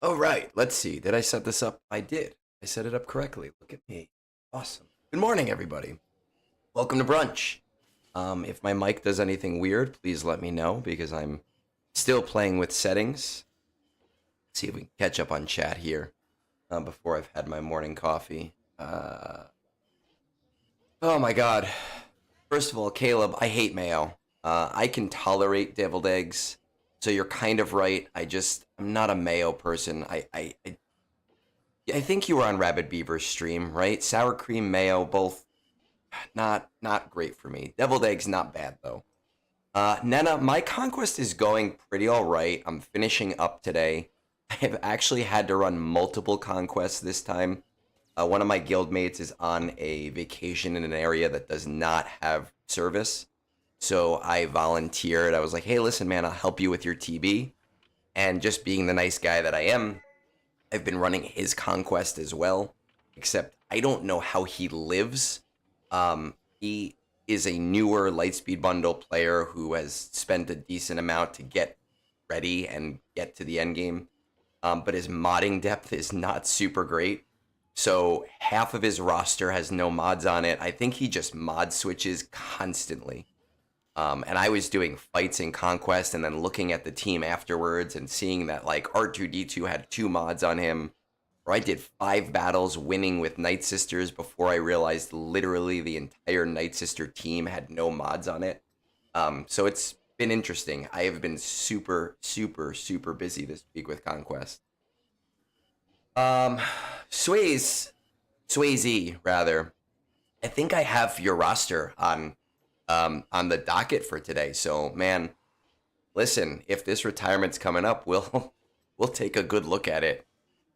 Oh, right. Let's see. Did I set this up? I did. I set it up correctly. Look at me. Awesome. Good morning, everybody. Welcome to Brunch. If my mic does anything weird, please let me know because I'm still playing with settings. See if we can catch up on chat here before I've had my morning coffee. Oh my God. First of all, Caleb, I hate mayo. I can tolerate deviled eggs, so you're kind of right. I'm not a mayo person. I think you were on Rabbit Beaver's stream, right? Sour cream, mayo, both not great for me. Deviled eggs, not bad though. Nena, my conquest is going pretty all right. I'm finishing up today. I have actually had to run multiple conquests this time. One of my guildmates is on a vacation in an area that does not have service. So I volunteered. I was like, hey, listen, man, I'll help you with your TB. And just being the nice guy that I am, I've been running his conquest as well. Except I don't know how he lives. He is a newer Lightspeed Bundle player who has spent a decent amount to get ready and get to the end game. But his modding depth is not super great. So half of his roster has no mods on it. I think he just mod switches constantly. And I was doing fights in Conquest and then looking at the team afterwards and seeing that like R2D2 had 2 mods on him. Or I did 5 battles winning with Night Sisters before I realized literally the entire Night Sister team had no mods on it. So it's been interesting. I have been super, super, super busy this week with Conquest. Swayze, rather. I think I have your roster on the docket for today. So, man, listen, if this retirement's coming up, we'll take a good look at it.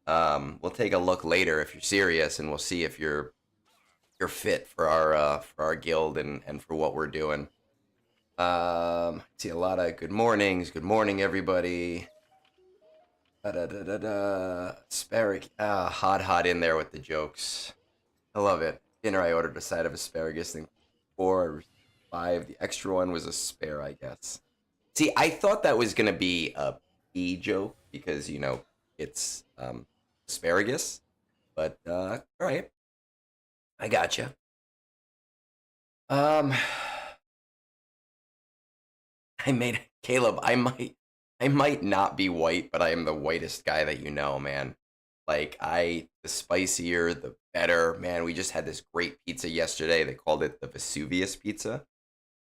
We'll take a look later if you're serious, and we'll see if you're fit for our guild and for what we're doing. See a lot of good mornings. Good morning, everybody. Asparagus. Hot in there with the jokes. I love it. Dinner, I ordered a side of asparagus. I think 4 or 5. The extra one was a spare, I guess. See, I thought that was gonna be a pea joke because it's asparagus. But all right, I gotcha. I made Caleb. I might not be white, but I am the whitest guy that you know, man. Like the spicier, the better, man. We just had this great pizza yesterday. They called it the Vesuvius pizza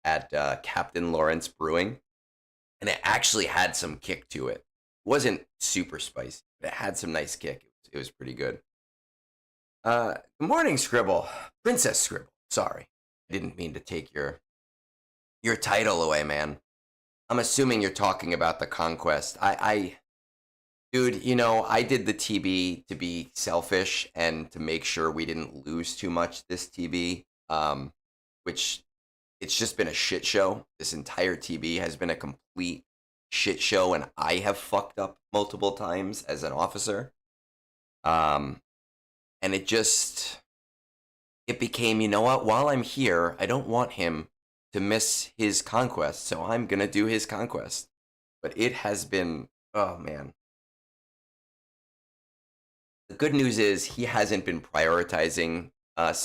at Captain Lawrence Brewing, and it actually had some kick to it. It wasn't super spicy, but it had some nice kick. It was pretty good. Good morning, Scribble, Princess Scribble. Sorry, I didn't mean to take your title away, man. I'm assuming you're talking about the Conquest. Dude, I did the TB to be selfish and to make sure we didn't lose too much this TB, which it's just been a shit show. This entire TB has been a complete shit show, and I have fucked up multiple times as an officer. And it became, you know what? While I'm here, I don't want him to miss his conquest, so I'm gonna do his conquest. But it has been, oh man. The good news is he hasn't been prioritizing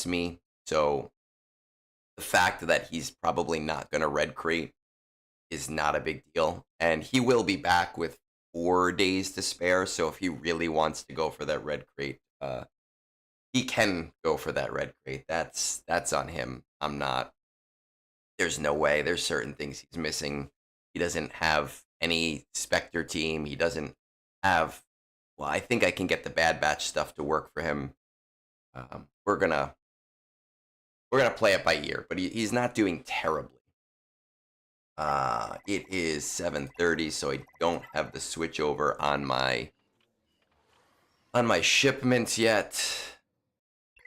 me, so the fact that he's probably not gonna red crate is not a big deal, and he will be back with 4 days to spare. So if he really wants to go for that red crate, he can go for that red crate. That's on him. I'm not. There's no way. There's certain things he's missing. He doesn't have any Spectre team. He doesn't have. Well, I think I can get the Bad Batch stuff to work for him. We're gonna play it by ear, but he's not doing terribly. It is 7:30, so I don't have the switch over on my shipments yet.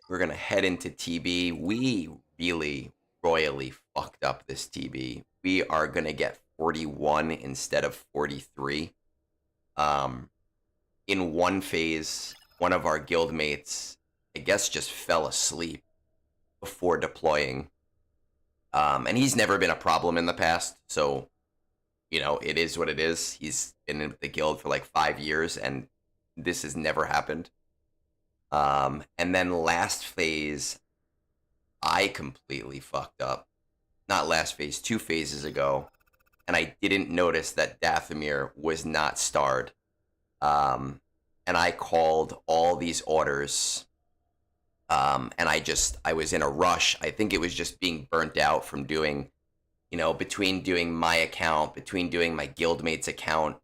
We're gonna head into TB. We really royally fucked up this TB. We are gonna get 41 instead of 43. In one phase, one of our guildmates, I guess, just fell asleep before deploying. And he's never been a problem in the past, so it is what it is. He's been in the guild for like 5 years, and this has never happened. And then last phase, I completely fucked up. Not last phase, 2 phases ago, and I didn't notice that Dathomir was not starred. And I called all these orders, and I was in a rush. I think it was just being burnt out from doing, between doing my account, between doing my guildmate's account,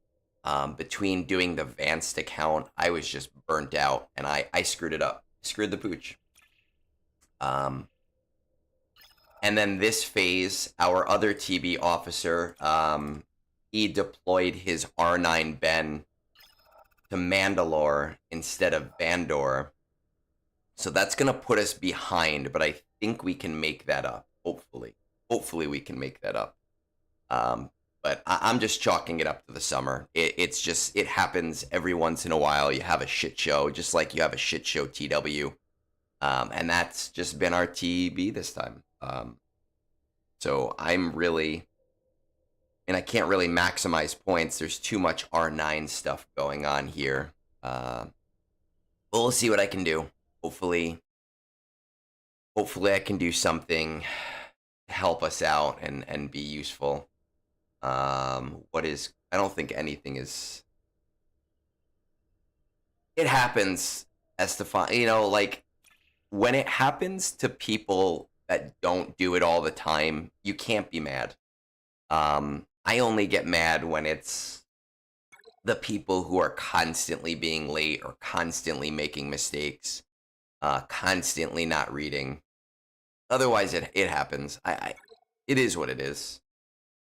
between doing the Vanced account. I was just burnt out, and I screwed it up. Screwed the pooch. And then this phase, our other TB officer, he deployed his R9 Ben to Mandalore instead of Bandor. So that's going to put us behind, but I think we can make that up, hopefully. Hopefully we can make that up. But I'm just chalking it up to the summer. It happens every once in a while. You have a shit show, just like you have a shit show TW. And that's just been our TB this time. So I'm really, and I can't really maximize points. There's too much R9 stuff going on here. But we'll see what I can do. Hopefully I can do something to help us out and be useful. I don't think anything is, it happens, Estafano, like, when it happens to people that don't do it all the time, you can't be mad. I only get mad when it's the people who are constantly being late or constantly making mistakes, constantly not reading. Otherwise, it happens. It is what it is.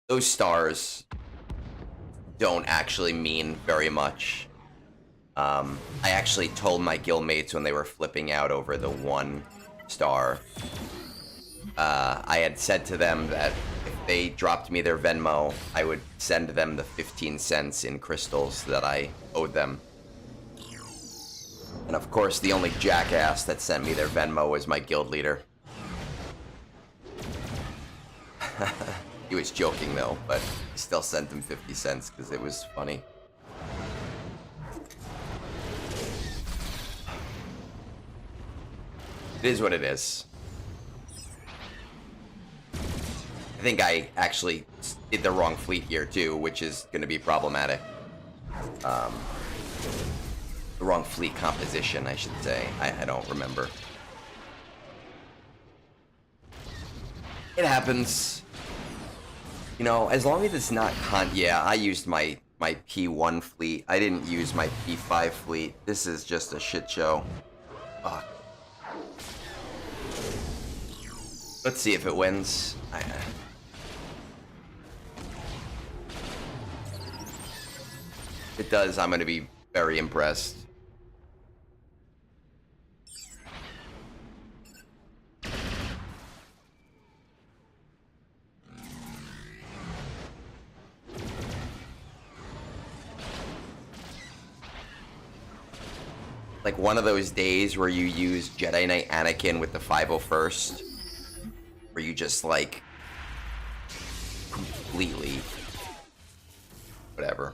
Those stars don't actually mean very much. I actually told my guildmates when they were flipping out over the 1 star, I had said to them that if they dropped me their Venmo, I would send them the 15 cents in crystals that I owed them. And of course, the only jackass that sent me their Venmo was my guild leader. He was joking though, but he still sent them 50 cents because it was funny. It is what it is. I think I actually did the wrong fleet here too, which is going to be problematic. The wrong fleet composition, I should say. I don't remember. It happens. As long as it's not yeah, I used my P1 fleet. I didn't use my P5 fleet. This is just a shit show. Fuck. Let's see if it wins. If it does, I'm going to be very impressed. Like one of those days where you use Jedi Knight Anakin with the 501st, where you just like completely whatever.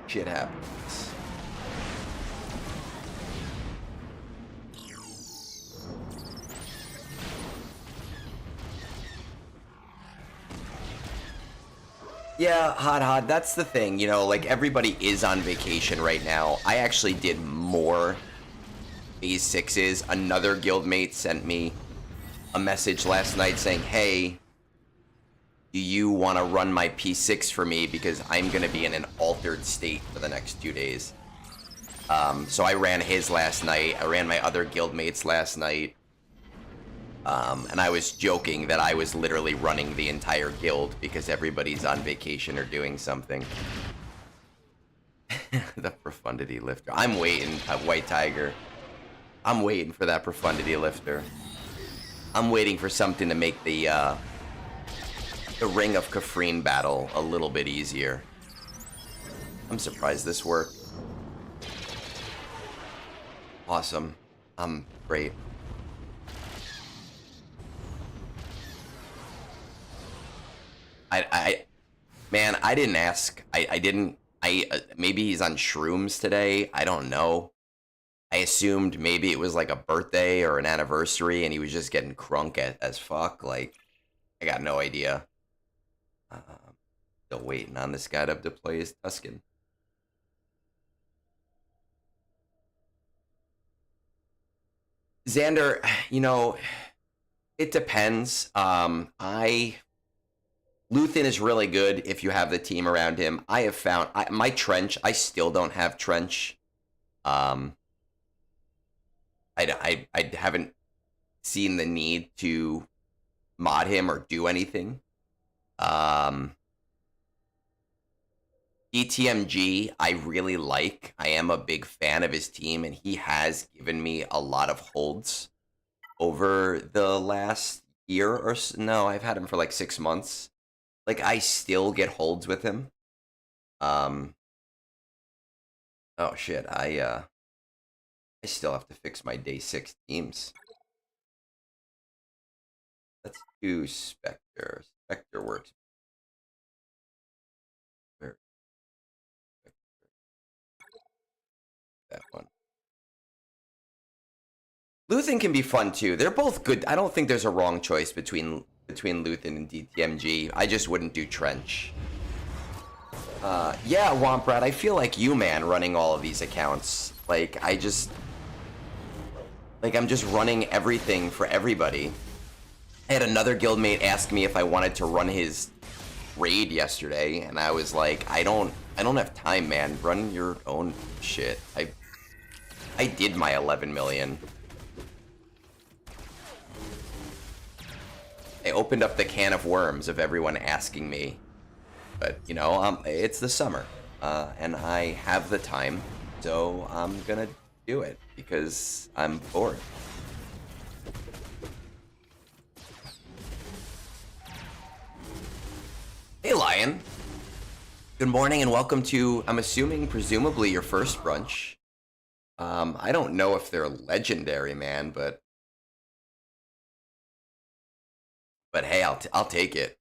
Shit happens. Yeah, hot. That's the thing, like everybody is on vacation right now. I actually did more phase 6s. Another guildmate sent me a message last night saying, hey, do you want to run my P6 for me? Because I'm going to be in an altered state for the next 2 days. So I ran his last night. I ran my other guildmates last night. And I was joking that I was literally running the entire guild because everybody's on vacation or doing something. The profundity lifter. I'm waiting at White Tiger. I'm waiting for that profundity lifter. I'm waiting for something to make the Ring of Kafrene battle a little bit easier. I'm surprised this worked. Awesome. I'm great. Man, I didn't ask. I Maybe he's on shrooms today. I don't know. I assumed maybe it was like a birthday or an anniversary, and he was just getting crunk as fuck. Like, I got no idea. Still waiting on this guy to deploy his Tuscan. Xander, you know, it depends. Luthen is really good if you have the team around him. I have found my trench. I still don't have trench. I haven't seen the need to mod him or do anything. DTMG, I really like. I am a big fan of his team, and he has given me a lot of holds over the last year or so. No, I've had him for like 6 months. Like, I still get holds with him. Oh shit, I still have to fix my day 6 teams. Let's do Spectre. Spectre works. That one. Luthen can be fun too. They're both good. I don't think there's a wrong choice between Luthen and DTMG. I just wouldn't do Trench. Yeah, Womprad, I feel like you, man, running all of these accounts. Like, I'm just running everything for everybody. I had another guildmate ask me if I wanted to run his raid yesterday, and I was like, I don't have time, man. Run your own shit. I did my 11 million. I opened up the can of worms of everyone asking me. But, you know, it's the summer, and I have the time, so I'm gonna do it, because I'm bored. Hey, Lion. Good morning, and welcome to, I'm assuming, presumably, your first brunch. I don't know if they're legendary, man, but hey, I'll take it.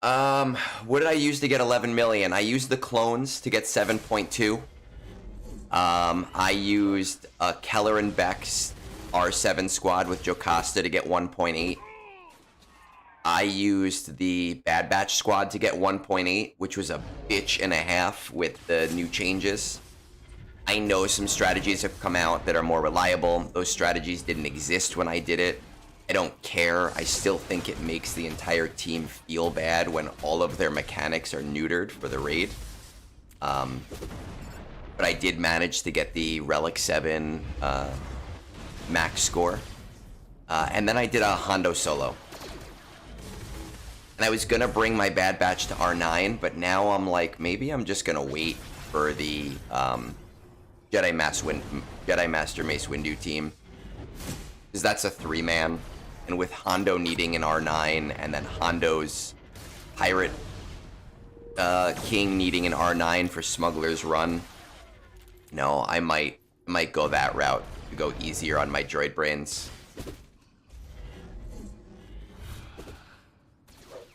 What did I use to get 11 million? I used the clones to get 7.2. I used Keller and Beck's R7 squad with Jocasta to get 1.8. I used the Bad Batch squad to get 1.8, which was a bitch and a half with the new changes. I know some strategies have come out that are more reliable. Those strategies didn't exist when I did it. I don't care. I still think it makes the entire team feel bad when all of their mechanics are neutered for the raid. But I did manage to get the Relic 7 max score. And then I did a Hondo solo. And I was gonna bring my Bad Batch to R9, but now I'm like, maybe I'm just gonna wait for the Jedi Master Mace Windu team. Because that's a 3-man. And with Hondo needing an R9, and then Hondo's Pirate King needing an R9 for Smuggler's Run, no, I might go that route to go easier on my droid brains.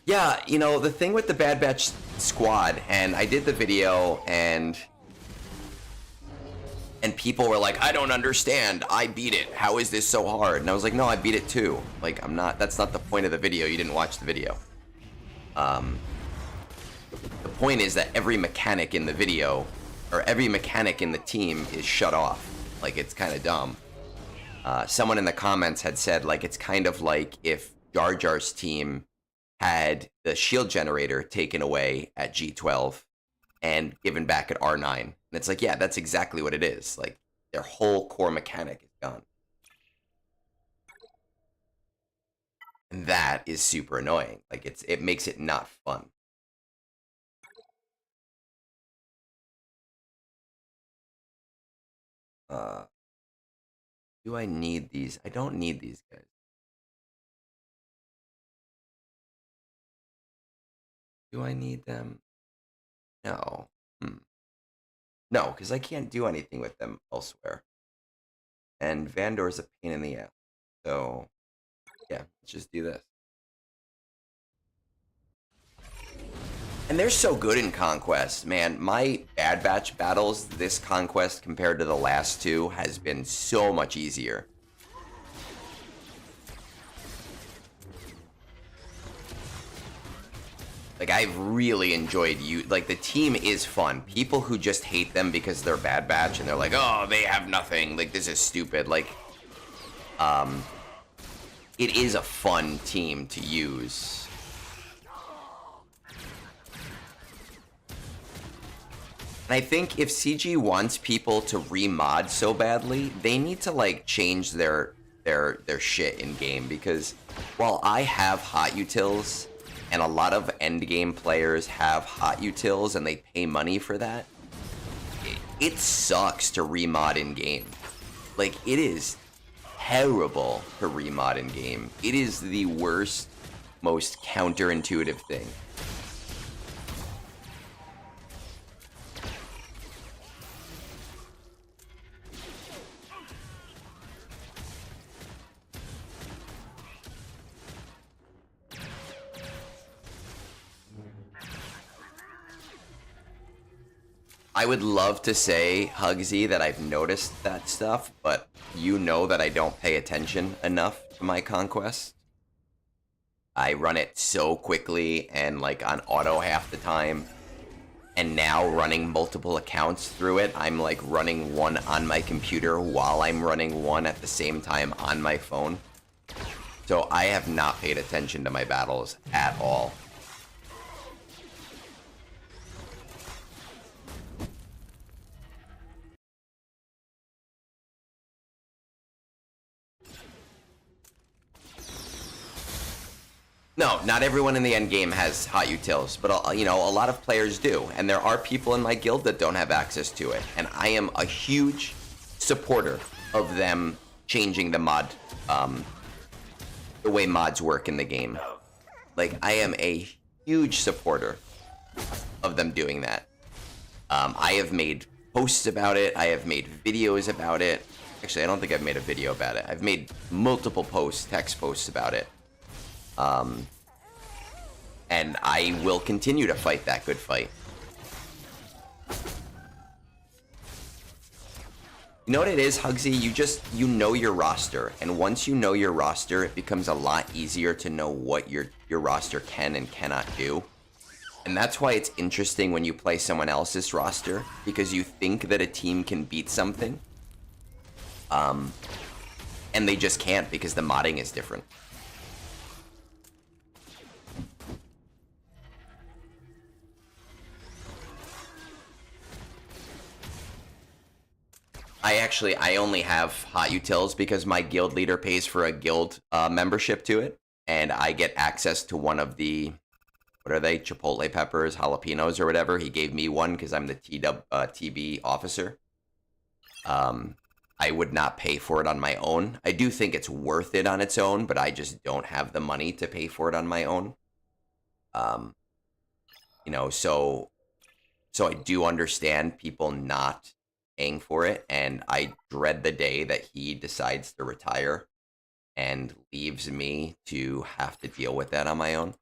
Yeah, you know, the thing with the Bad Batch squad, and I did the video, and people were like, I don't understand. I beat it. How is this so hard? And I was like, no, I beat it too. Like, that's not the point of the video. You didn't watch the video. The point is that every mechanic in the video, or every mechanic in the team is shut off. Like, it's kind of dumb. Someone in the comments had said, like, it's kind of like if Jar Jar's team had the shield generator taken away at G12 and given back at R9. And it's like, yeah, that's exactly what it is. Like, their whole core mechanic is gone. And that is super annoying. Like, it makes it not fun. Do I need these? I don't need these guys. Do I need them? No. No, because I can't do anything with them elsewhere. And Vandor's a pain in the ass. So, yeah, let's just do this. And they're so good in Conquest, man. My Bad Batch battles, this Conquest compared to the last two, has been so much easier. Like, I've really enjoyed you. Like, the team is fun. People who just hate them because they're Bad Batch and they're like, oh, they have nothing. Like, this is stupid. Like, it is a fun team to use. And I think if CG wants people to remod so badly, they need to like change their shit in game, because while I have hot utils and a lot of endgame players have hot utils and they pay money for that, it sucks to remod in game. Like, it is terrible to remod in game. It is the worst, most counterintuitive thing. I would love to say, Hugsy, that I've noticed that stuff, but you know that I don't pay attention enough to my Conquest. I run it so quickly and like on auto half the time. And now running multiple accounts through it, I'm like running one on my computer while I'm running one at the same time on my phone. So I have not paid attention to my battles at all. No, not everyone in the end game has hot utils, but you know, a lot of players do, and there are people in my guild that don't have access to it, and I am a huge supporter of them changing the mod, the way mods work in the game. Like, I am a huge supporter of them doing that. I have made posts about it, I have made videos about it. Actually, I don't think I've made a video about it. I've made multiple posts, text posts about it. And I will continue to fight that good fight. You know what it is, Hugsy? You know your roster, and once you know your roster, it becomes a lot easier to know what your roster can and cannot do. And that's why it's interesting when you play someone else's roster, because you think that a team can beat something, and they just can't because the modding is different. I only have hot utils because my guild leader pays for a guild membership to it, and I get access to one of the, what are they, chipotle peppers, jalapenos, or whatever. He gave me one because I'm the TB officer. I would not pay for it on my own. I do think it's worth it on its own, but I just don't have the money to pay for it on my own. You know, so I do understand people not paying for it, and I dread the day that he decides to retire and leaves me to have to deal with that on my own.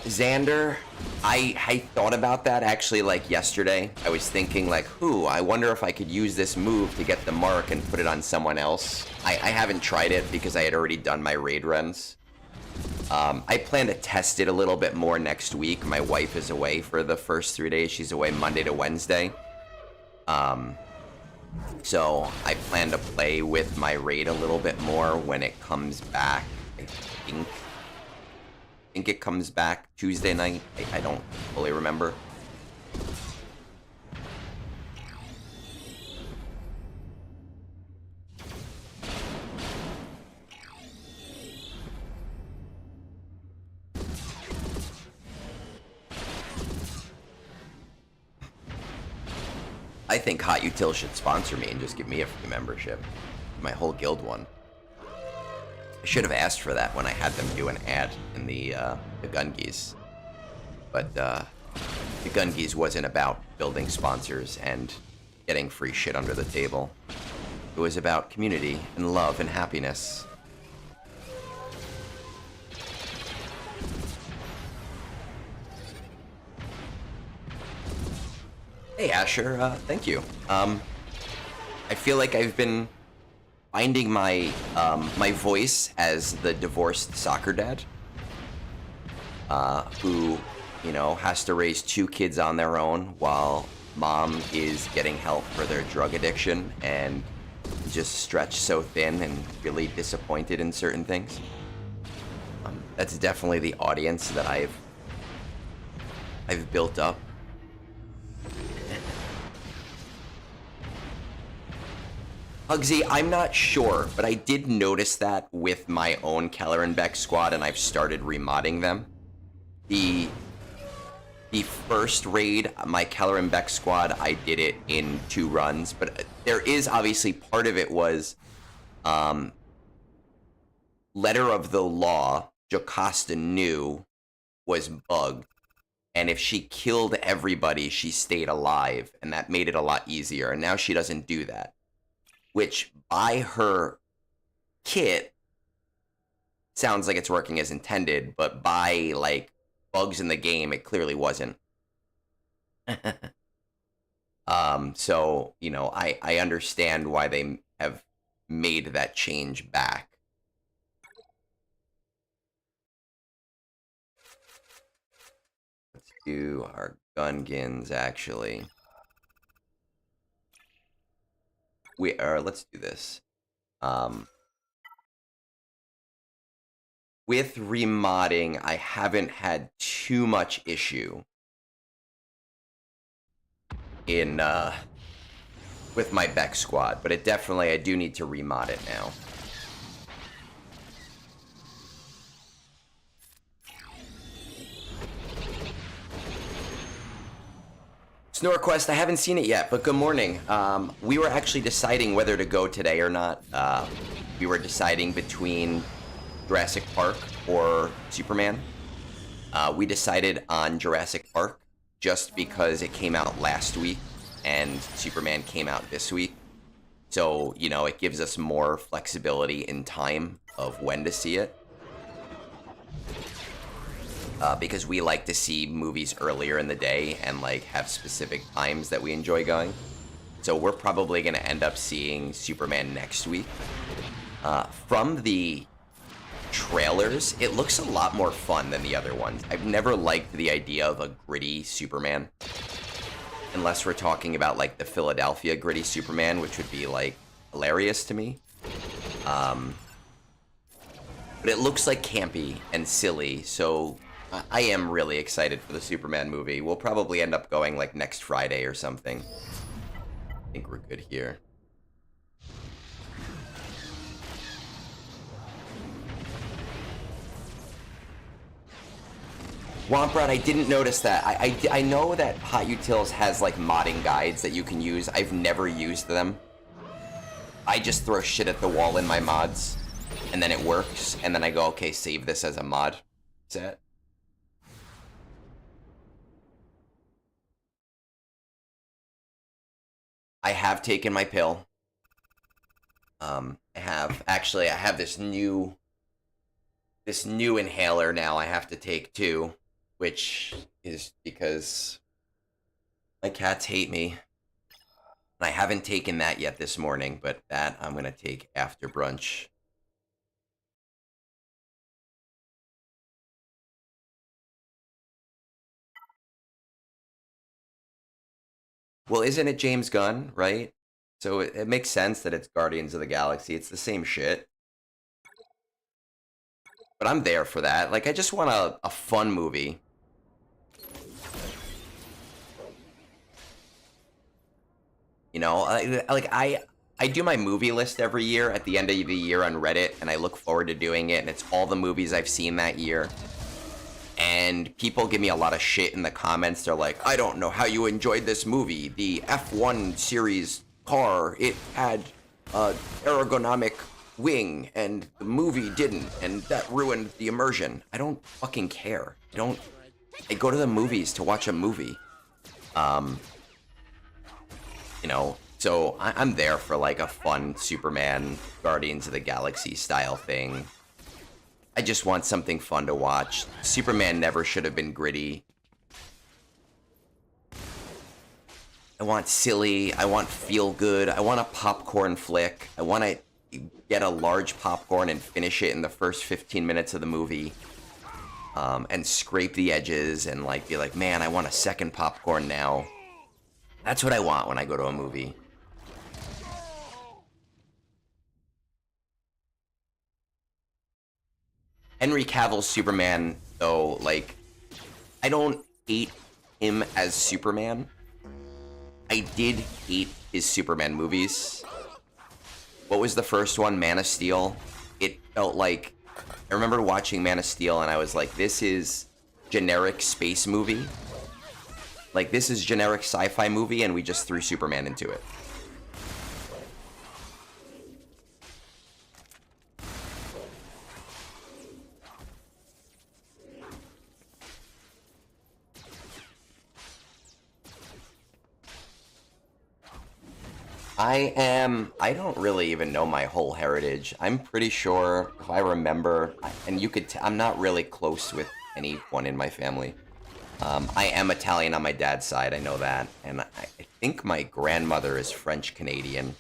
Xander, I thought about that actually like yesterday. I was thinking like, I wonder if I could use this move to get the mark and put it on someone else. I haven't tried it because I had already done my raid runs. I plan to test it a little bit more next week. My wife is away for the first 3 days. She's away Monday to Wednesday. So I plan to play with my raid a little bit more when it comes back. I think it comes back Tuesday night. I don't fully remember. I think Hot Util should sponsor me and just give me a free membership. My whole guild one. I should have asked for that when I had them do an ad in the Gungies. But the Gungies wasn't about building sponsors and getting free shit under the table. It was about community and love and happiness. Hey Asher, thank you. I feel like I've been finding my my voice as the divorced soccer dad, who, you know, has to raise 2 kids on their own while mom is getting help for their drug addiction and just stretched so thin and really disappointed in certain things. That's definitely the audience that I've built up. Hugsy, I'm not sure, but I did notice that with my own Keller and Beck squad, and I've started remodding them. The first raid, my Keller and Beck squad, I did it in 2 runs, but there is obviously part of it was Letter of the Law, Jocasta knew was bugged, and if she killed everybody, she stayed alive, and that made it a lot easier, and now she doesn't do that. Which, by her kit, sounds like it's working as intended, but by, like, bugs in the game, it clearly wasn't. So, you know, I understand why they have made that change back. Let's do our Gungans, actually. Let's do this. With remodding, I haven't had too much issue in with my Beck squad, but I do need to remod it now. Snorequest, I haven't seen it yet, but good morning. We were actually deciding whether to go today or not. We were deciding between Jurassic Park or Superman. We decided on Jurassic Park just because it came out last week and Superman came out this week. So, you know, it gives us more flexibility in time of when to see it. Because we like to see movies earlier in the day and like have specific times that we enjoy going. So we're probably going to end up seeing Superman next week. From the trailers, it looks a lot more fun than the other ones. I've never liked the idea of a gritty Superman. Unless we're talking about like the Philadelphia gritty Superman, which would be like hilarious to me. But it looks like campy and silly, so I am really excited for the Superman movie. We'll probably end up going like next Friday or something. I think we're good here. Womprad, I didn't notice that. I know that Hot Utils has like modding guides that you can use. I've never used them. I just throw shit at the wall in my mods, and then it works, and then I go, okay, save this as a mod set. I have taken my pill. I have this new inhaler now I have to take too, which is because my cats hate me. And I haven't taken that yet this morning, but that I'm gonna take after brunch. Well, isn't it James Gunn, right? So it makes sense that it's Guardians of the Galaxy. It's the same shit. But I'm there for that. Like, I just want a fun movie. You know, I do my movie list every year at the end of the year on Reddit, and I look forward to doing it, and it's all the movies I've seen that year. And people give me a lot of shit in the comments. They're like, I don't know how you enjoyed this movie. The F1 series car, it had ergonomic wing, and the movie didn't, and that ruined the immersion. I don't fucking care. I go to the movies to watch a movie. Um, so I'm there for like a fun Superman, Guardians of the Galaxy style thing. I just want something fun to watch. Superman never should have been gritty. I want silly. I want feel good. I want a popcorn flick. I want to get a large popcorn and finish it in the first 15 minutes of the movie. And scrape the edges and like be like, man, I want a second popcorn now. That's what I want when I go to a movie. Henry Cavill's Superman, though, like, I don't hate him as Superman. I did hate his Superman movies. What was the first one? Man of Steel. It felt like, I remember watching Man of Steel and I was like, this is generic space movie. Like, this is generic sci-fi movie and we just threw Superman into it. I don't really even know my whole heritage. I'm pretty sure, if I remember, and you could, I'm not really close with anyone in my family. I am Italian on my dad's side, I know that. And I think my grandmother is French-Canadian.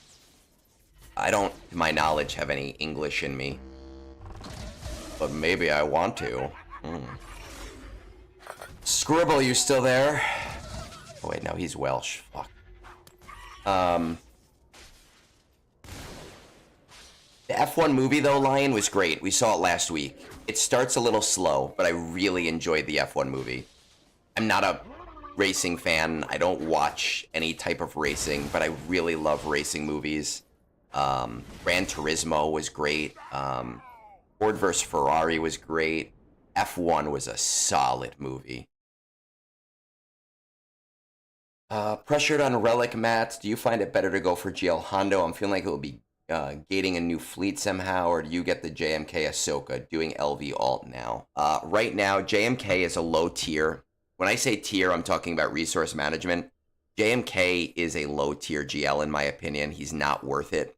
I don't, to my knowledge, have any English in me. But maybe I want to. Scribble, you still there? Oh wait, no, he's Welsh. Fuck. The F1 movie, though, Lion, was great. We saw it last week. It starts a little slow, but I really enjoyed the F1 movie. I'm not a racing fan. I don't watch any type of racing, but I really love racing movies. Gran Turismo was great. Ford vs. Ferrari was great. F1 was a solid movie. Pressured on Relic mats. Do you find it better to go for GL Hondo? I'm feeling like it will be gating a new fleet somehow, or do you get the JMK Ahsoka doing LV alt now? Right now, JMK is a low tier. When I say tier, I'm talking about resource management. JMK is a low tier GL in my opinion. He's not worth it.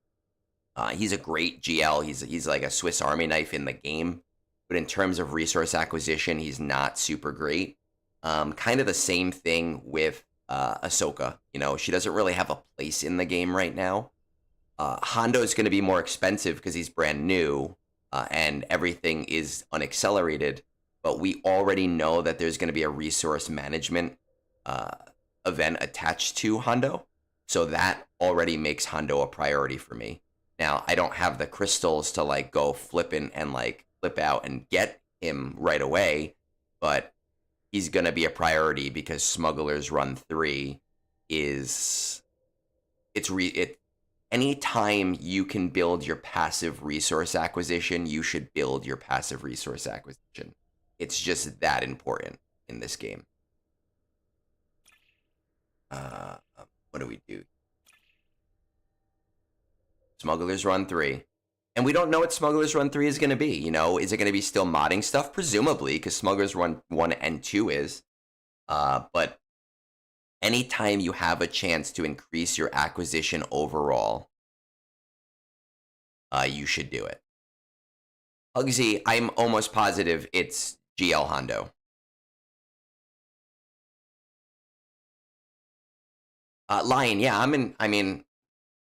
He's a great GL. He's like a Swiss Army knife in the game, but in terms of resource acquisition, he's not super great. Kind of the same thing with Ahsoka. You know, she doesn't really have a place in the game right now. Hondo is going to be more expensive because he's brand new and everything is unaccelerated. But we already know that there's going to be a resource management event attached to Hondo. So that already makes Hondo a priority for me. Now, I don't have the crystals to like go flipping and like flip out and get him right away. But he's going to be a priority because Smuggler's Run 3 is... Anytime you can build your passive resource acquisition, you should build your passive resource acquisition. It's just that important in this game. What do we do? Smuggler's Run 3. And we don't know what Smuggler's Run 3 is going to be. You know, is it going to be still modding stuff? Presumably, because Smuggler's Run 1 and 2 is. But anytime you have a chance to increase your acquisition overall, you should do it. Hugsy, I'm almost positive it's GL Hondo. Lion, yeah, I mean,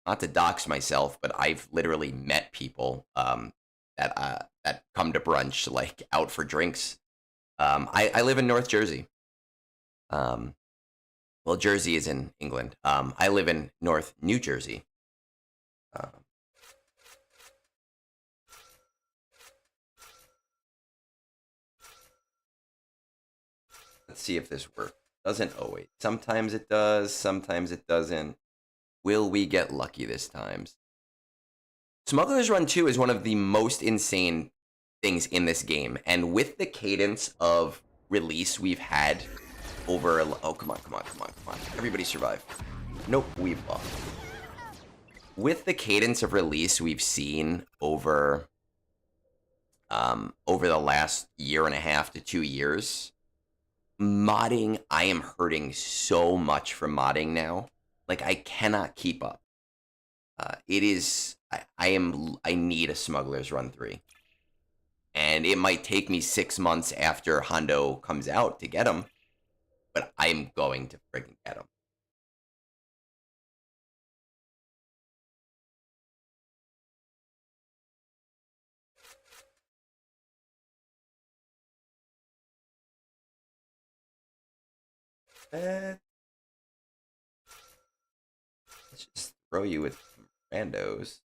not to dox myself, but I've literally met people that come to brunch, like, out for drinks. I live in North Jersey. Well, Jersey is in England. I live in North New Jersey. Let's see if this works. Doesn't always. Sometimes it does, sometimes it doesn't. Will we get lucky this time? Smuggler's Run 2 is one of the most insane things in this game. And with the cadence of release we've had over... Oh, come on. Everybody survive. Nope, we've lost. With the cadence of release we've seen over the last year and a half to 2 years, Modding, I am hurting so much from modding now. Like I cannot keep up. It is I need a Smuggler's Run 3. And it might take me 6 months after Hondo comes out to get him, but I'm going to freaking get him. Let's just throw you with some randos.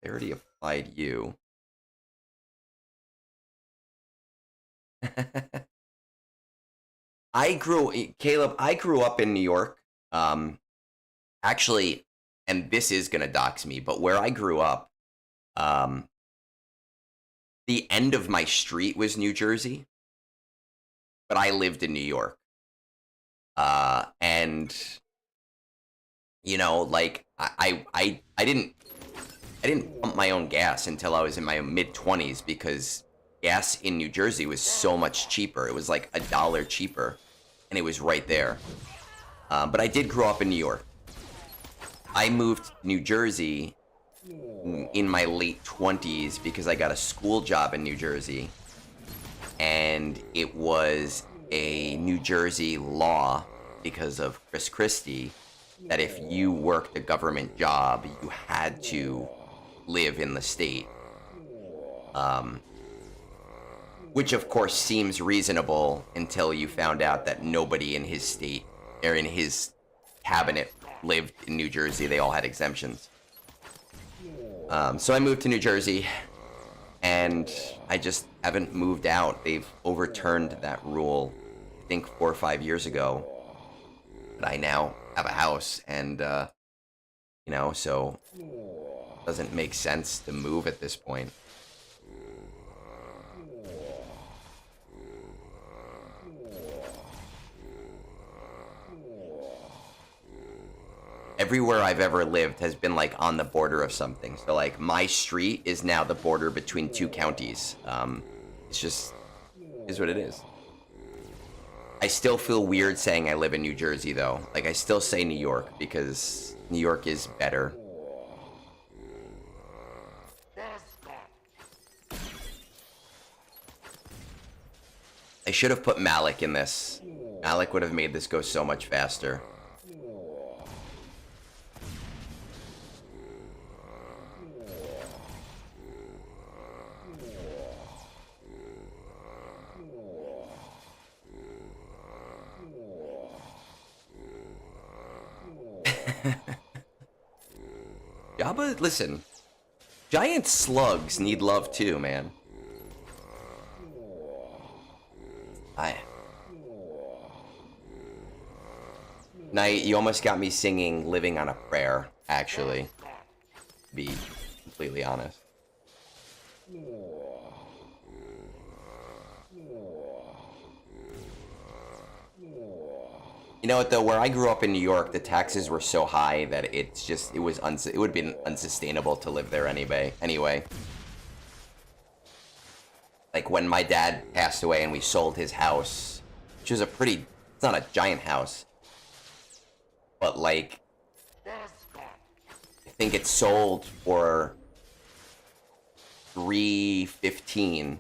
They already applied you. Caleb, I grew up in New York. Actually, and this is gonna dox me, but where I grew up, um, the end of my street was New Jersey, but I lived in New York. And you know, like I didn't pump my own gas until I was in my mid-20s because gas in New Jersey was so much cheaper. It was like $1 cheaper, and it was right there. But I did grow up in New York. I moved to New Jersey in my late 20s because I got a school job in New Jersey, and it was a New Jersey law because of Chris Christie that if you worked a government job, you had to live in the state. Which of course seems reasonable until you found out that nobody in his state or in his cabinet lived in New Jersey. They all had exemptions. So I moved to New Jersey, and I just haven't moved out. They've overturned that rule, I think 4 or 5 years ago. But I now have a house, and you know, so it doesn't make sense to move at this point. Everywhere I've ever lived has been like on the border of something. So like my street is now the border between 2 counties. It's just is what it is. I still feel weird saying I live in New Jersey though. Like I still say New York because New York is better. I should have put Malik in this. Malik would have made this go so much faster. Jabba, listen. Giant slugs need love too, man. Night, you almost got me singing Living on a Prayer, actually. To be completely honest. You know what though, where I grew up in New York, the taxes were so high that it would have been unsustainable to live there anyway. Like when my dad passed away and we sold his house, which was it's not a giant house, but like, I think it sold for $315,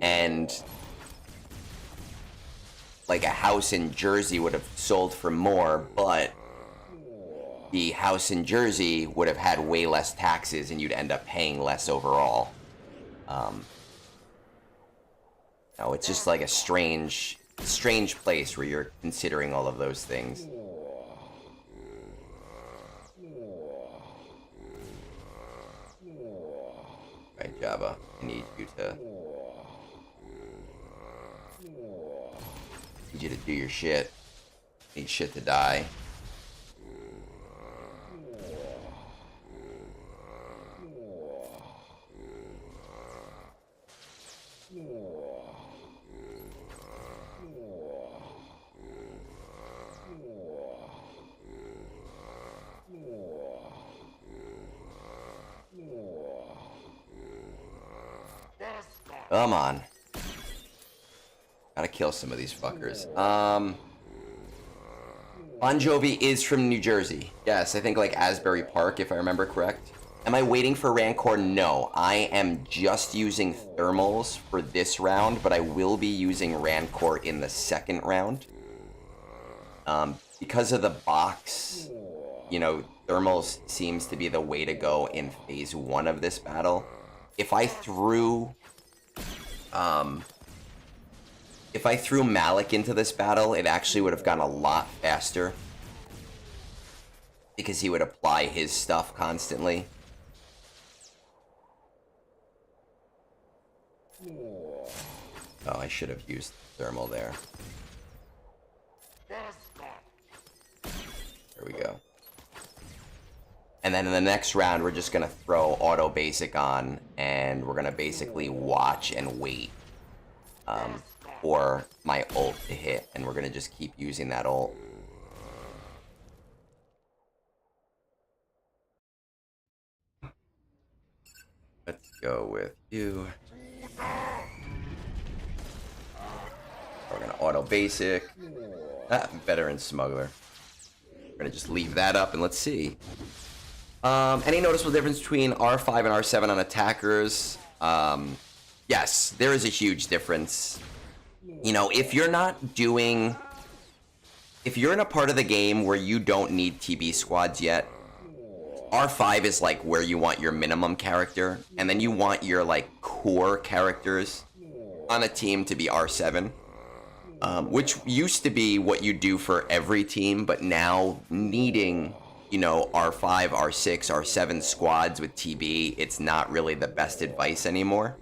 and like a house in Jersey would have sold for more, but the house in Jersey would have had way less taxes and you'd end up paying less overall. No, it's just like a strange place where you're considering all of those things. Right, Jabba, I need you to do your shit. I need shit to die. Come on. Gotta kill some of these fuckers. Bon Jovi is from New Jersey. Yes, I think like Asbury Park, if I remember correct. Am I waiting for Rancor? No, I am just using thermals for this round, but I will be using Rancor in the second round. Because of the box, you know, thermals seems to be the way to go in phase 1 of this battle. If I threw Malik into this battle, it actually would have gone a lot faster because he would apply his stuff constantly. Oh, I should have used thermal there. There we go. And then in the next round, we're just gonna throw auto basic on, and we're gonna basically watch and wait for my ult to hit, and we're gonna just keep using that ult. Let's go with you. We're gonna auto basic. Veteran smuggler. We're gonna just leave that up and let's see. Any noticeable difference between R5 and R7 on attackers? Yes, there is a huge difference. You know, if you're in a part of the game where you don't need TB squads yet, R5 is like where you want your minimum character, and then you want your like core characters on a team to be R7. Which used to be what you do for every team, but now needing, you know, R5, R6, R7 squads with TB, it's not really the best advice anymore.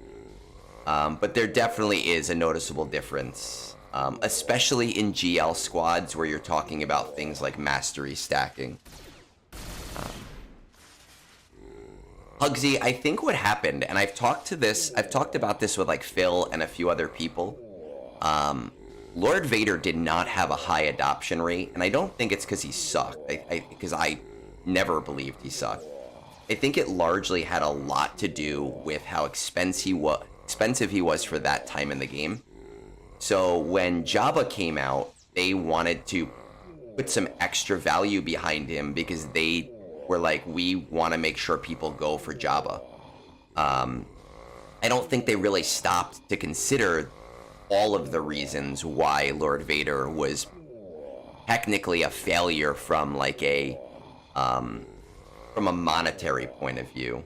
But there definitely is a noticeable difference, especially in GL squads where you're talking about things like mastery stacking. Hugsy, I think what happened, and I've talked about this with like Phil and a few other people. Lord Vader did not have a high adoption rate, and I don't think it's because he sucked, because I never believed he sucked. I think it largely had a lot to do with how expensive he was for that time in the game. So when Jabba came out, they wanted to put some extra value behind him because they were like, we want to make sure people go for Jabba. I don't think they really stopped to consider all of the reasons why Lord Vader was technically a failure from like a monetary point of view.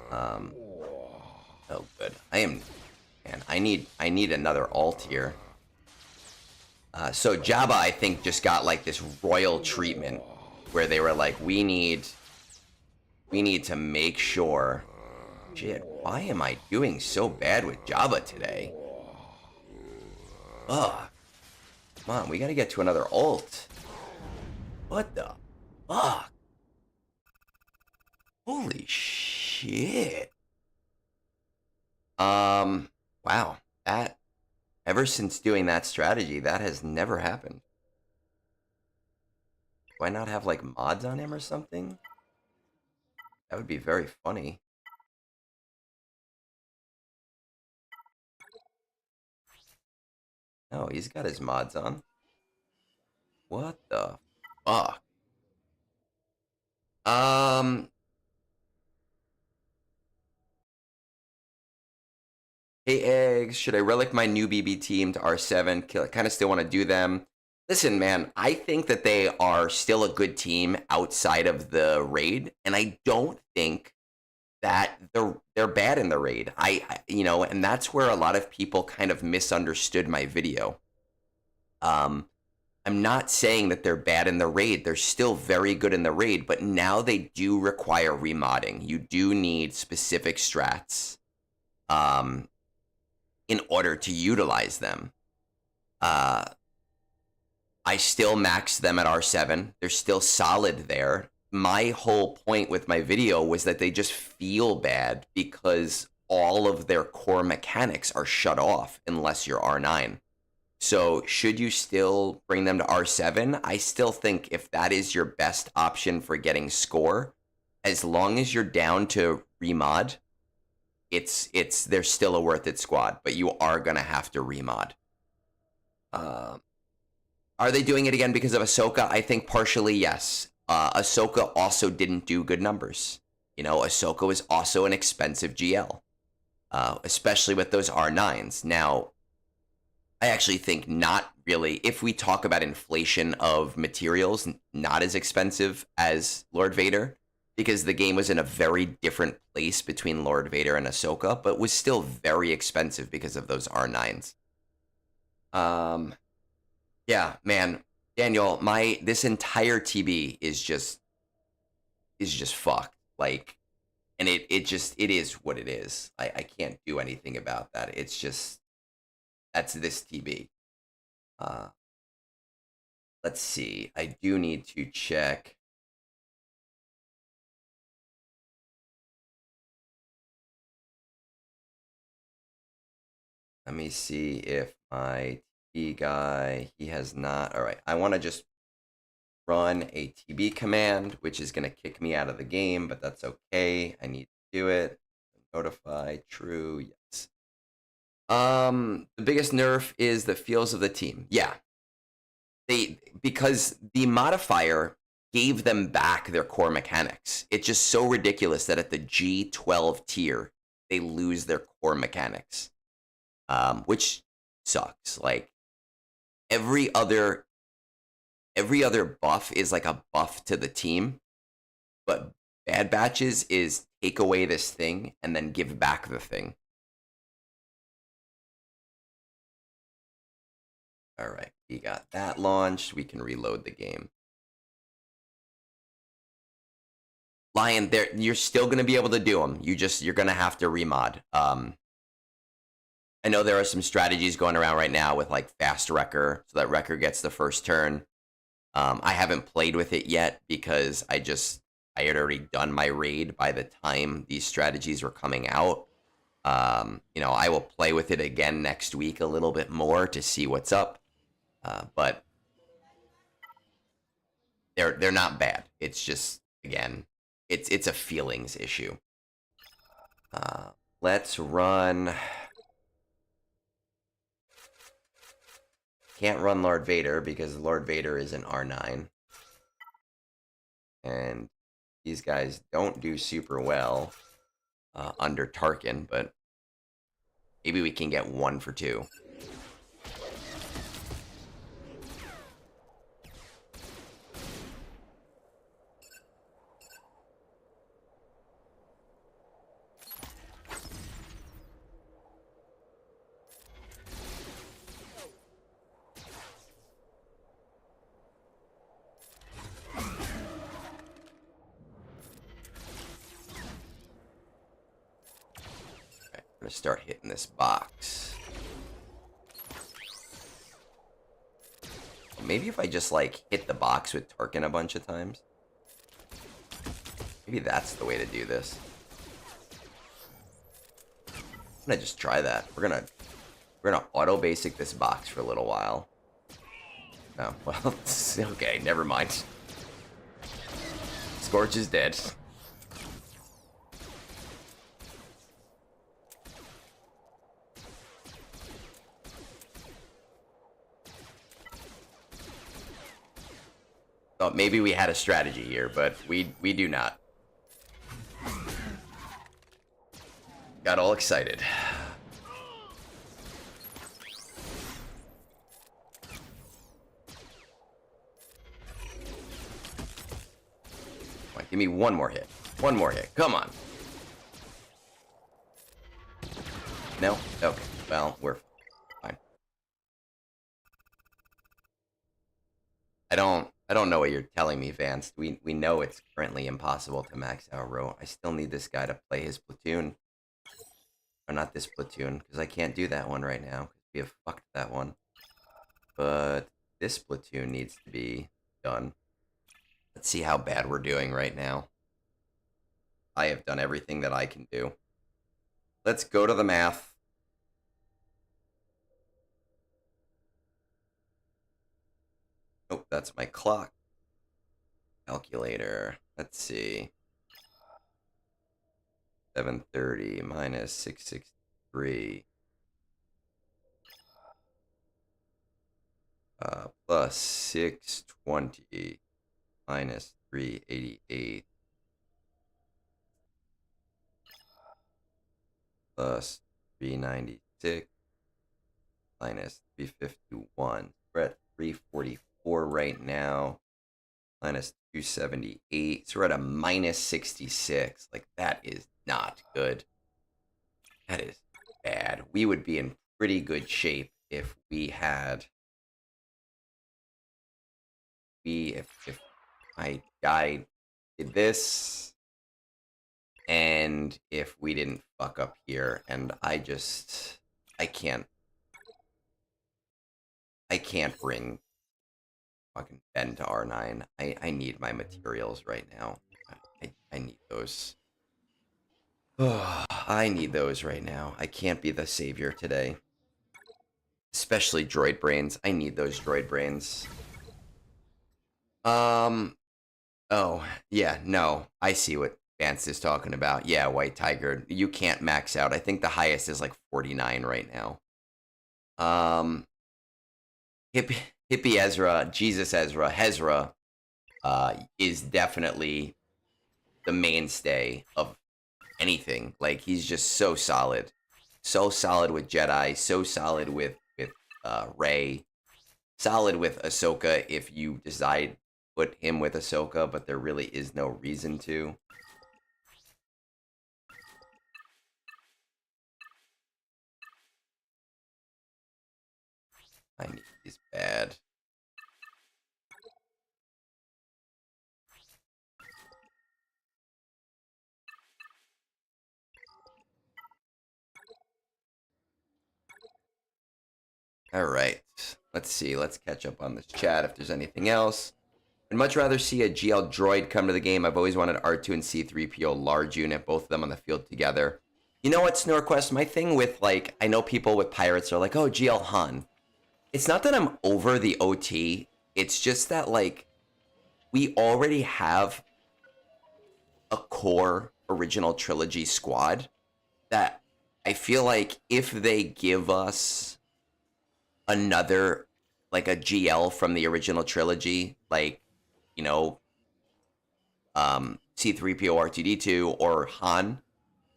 Oh good. Man, I need another ult here. So Jabba, I think, just got like this royal treatment where they were like, we need to make sure. Shit, why am I doing so bad with Jabba today? Ugh. Come on, we gotta get to another ult. What the fuck? Holy shit. Wow. Ever since doing that strategy, that has never happened. Do I not have, like, mods on him or something? That would be very funny. No, he's got his mods on. What the fuck? Hey, Eggs, should I relic my new BB team to R7? Kind of still want to do them. Listen, man, I think that they are still a good team outside of the raid, and I don't think that they're bad in the raid. You know, and that's where a lot of people kind of misunderstood my video. I'm not saying that they're bad in the raid. They're still very good in the raid, but now they do require remodding. You do need specific strats in order to utilize them. I still max them at R7. They're still solid there. My whole point with my video was that they just feel bad because all of their core mechanics are shut off unless you're R9. So should you still bring them to R7? I still think if that is your best option for getting score, as long as you're down to remod, they're still a worth it squad, but you are gonna have to remod. Um, are they doing it again because of Ahsoka? I think partially yes. Ahsoka also didn't do good numbers. You know, Ahsoka was also an expensive GL, especially with those R9s. Now, I actually think not really. If we talk about inflation of materials, not as expensive as Lord Vader, because the game was in a very different place between Lord Vader and Ahsoka, but was still very expensive because of those R9s. Yeah, man, Daniel, my this entire TB is just fucked. Like, and it is what it is. I can't do anything about that. It's just that's this TB. Uh, let's see. I do need to check. Let me see if my TB guy, he has not. All right. I want to just run a TB command, which is going to kick me out of the game, but that's okay. I need to do it. Notify, true, yes. The biggest nerf is the feels of the team. Yeah. Because the modifier gave them back their core mechanics. It's just so ridiculous that at the G12 tier, they lose their core mechanics. Which sucks. Like every other buff is like a buff to the team, but Bad Batches is take away this thing and then give back the thing. All right, we got that launched. We can reload the game. Lion, there you're still gonna be able to do them. You're gonna have to remod. I know there are some strategies going around right now with like fast wrecker, so that wrecker gets the first turn. I haven't played with it yet because I had already done my raid by the time these strategies were coming out. You know, I will play with it again next week a little bit more to see what's up. But they're not bad. It's just again, it's a feelings issue. Let's run. Can't run Lord Vader because Lord Vader is an R9. And these guys don't do super well under Tarkin, but maybe we can get 1 for 2. I'm gonna start hitting this box. Maybe if I just like hit the box with Tarkin a bunch of times. Maybe that's the way to do this. I'm gonna just try that. We're gonna auto basic this box for a little while. Oh, well, okay, never mind. Scorch is dead. Thought maybe we had a strategy here, but we do not. Got all excited. Come on, give me one more hit. One more hit. Come on. No? Okay. Well, we're fine. I don't know what you're telling me, Vance. We know it's currently impossible to max out row. I still need this guy to play his platoon. Or not this platoon, because I can't do that one right now. We have fucked that one. But this platoon needs to be done. Let's see how bad we're doing right now. I have done everything that I can do. Let's go to the math. Oh, that's my clock. Calculator. Let's see. 730 minus 663. 620 minus 388 plus 396 minus 351. We're at 344 right now. Minus 278. So we're at a minus 66. Like, that is not good. That is bad. We would be in pretty good shape if we had if my guy did this and if we didn't fuck up here. And I can't bring fucking Ben to R9. I need my materials right now. I need those. I need those right now. I can't be the savior today. Especially droid brains. I need those droid brains. Oh, yeah, no. I see what Vance is talking about. Yeah, White Tiger. You can't max out. I think the highest is like 49 right now. Hippie Ezra, Jesus Ezra, Hezra, is definitely the mainstay of anything. Like, he's just so solid. So solid with Jedi, so solid with Rey, solid with Ahsoka if you decide to put him with Ahsoka, but there really is no reason to. I need these bad. All right. Let's see. Let's catch up on this chat if there's anything else. I'd much rather see a GL droid come to the game. I've always wanted R2 and C3PO large unit, both of them on the field together. You know what, Snorquest? My thing with, like, I know people with pirates are like, oh, GL Han. It's not that I'm over the OT. It's just that, like, we already have a core original trilogy squad that I feel like if they give us another, like, a GL from the original trilogy, like, you know, C3PO, R2D2, or Han,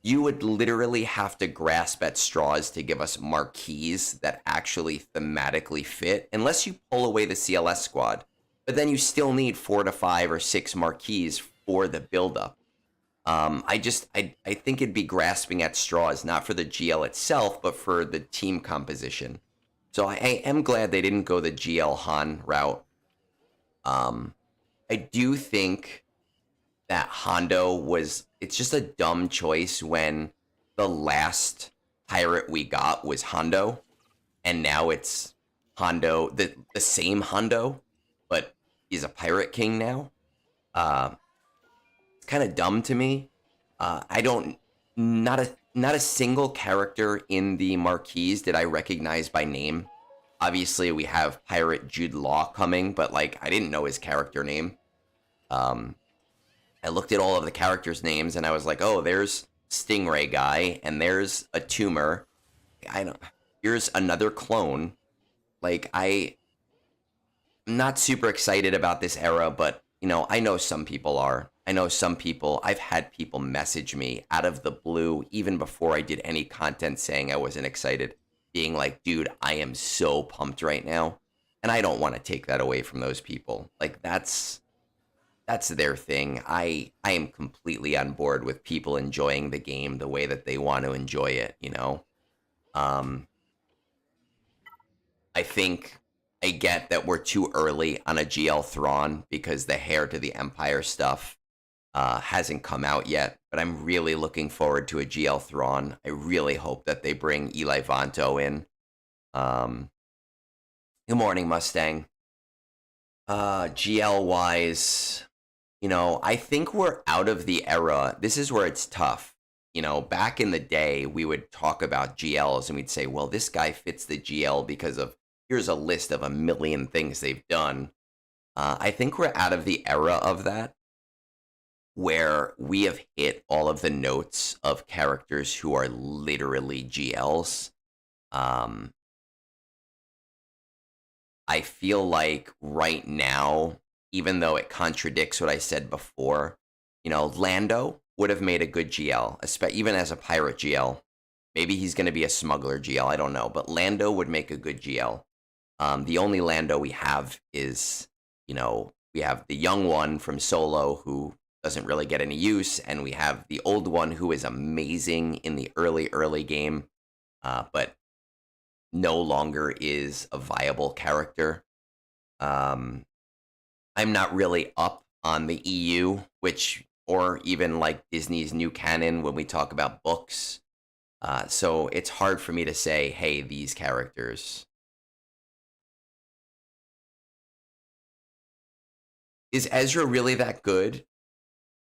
you would literally have to grasp at straws to give us marquees that actually thematically fit, unless you pull away the CLS squad. But then you still need 4 to 5 or 6 marquees for the buildup. I think it'd be grasping at straws, not for the GL itself, but for the team composition. So I am glad they didn't go the GL Han route. I do think that Hondo it's just a dumb choice when the last pirate we got was Hondo, and now it's Hondo, the same Hondo, but he's a pirate king now. It's kind of dumb to me. Not a single character in the marquees did I recognize by name. Obviously, we have Pirate Jude Law coming, but, like, I didn't know his character name. I looked at all of the characters' names, and I was like, oh, there's Stingray guy, and there's a tumor. Here's another clone. Like, I'm not super excited about this era, but, you know, I know some people are. I know some people, I've had people message me out of the blue, even before I did any content, saying I wasn't excited, being like, dude, I am so pumped right now. And I don't want to take that away from those people. Like, that's their thing. I am completely on board with people enjoying the game the way that they want to enjoy it, you know? I think I get that we're too early on a GL Thrawn because the Heir to the Empire stuff hasn't come out yet, but I'm really looking forward to a GL Thrawn. I really hope that they bring Eli Vanto in. Good morning, Mustang. GL wise, you know, I think we're out of the era. This is where it's tough. You know, back in the day, we would talk about GLs and we'd say, well, this guy fits the GL because of, here's a list of a million things they've done. I think we're out of the era of that, where we have hit all of the notes of characters who are literally GLs. I feel like right now, even though it contradicts what I said before, Lando would have made a good GL, even as a pirate GL. Maybe he's going to be a smuggler GL. I don't know, but Lando would make a good GL. The only Lando we have is, we have the young one from Solo who doesn't really get any use, and we have the old one who is amazing in the early game, but no longer is a viable character. I'm not really up on the EU, or even like Disney's new canon when we talk about books. So it's hard for me to say, hey, these characters. Is Ezra really that good?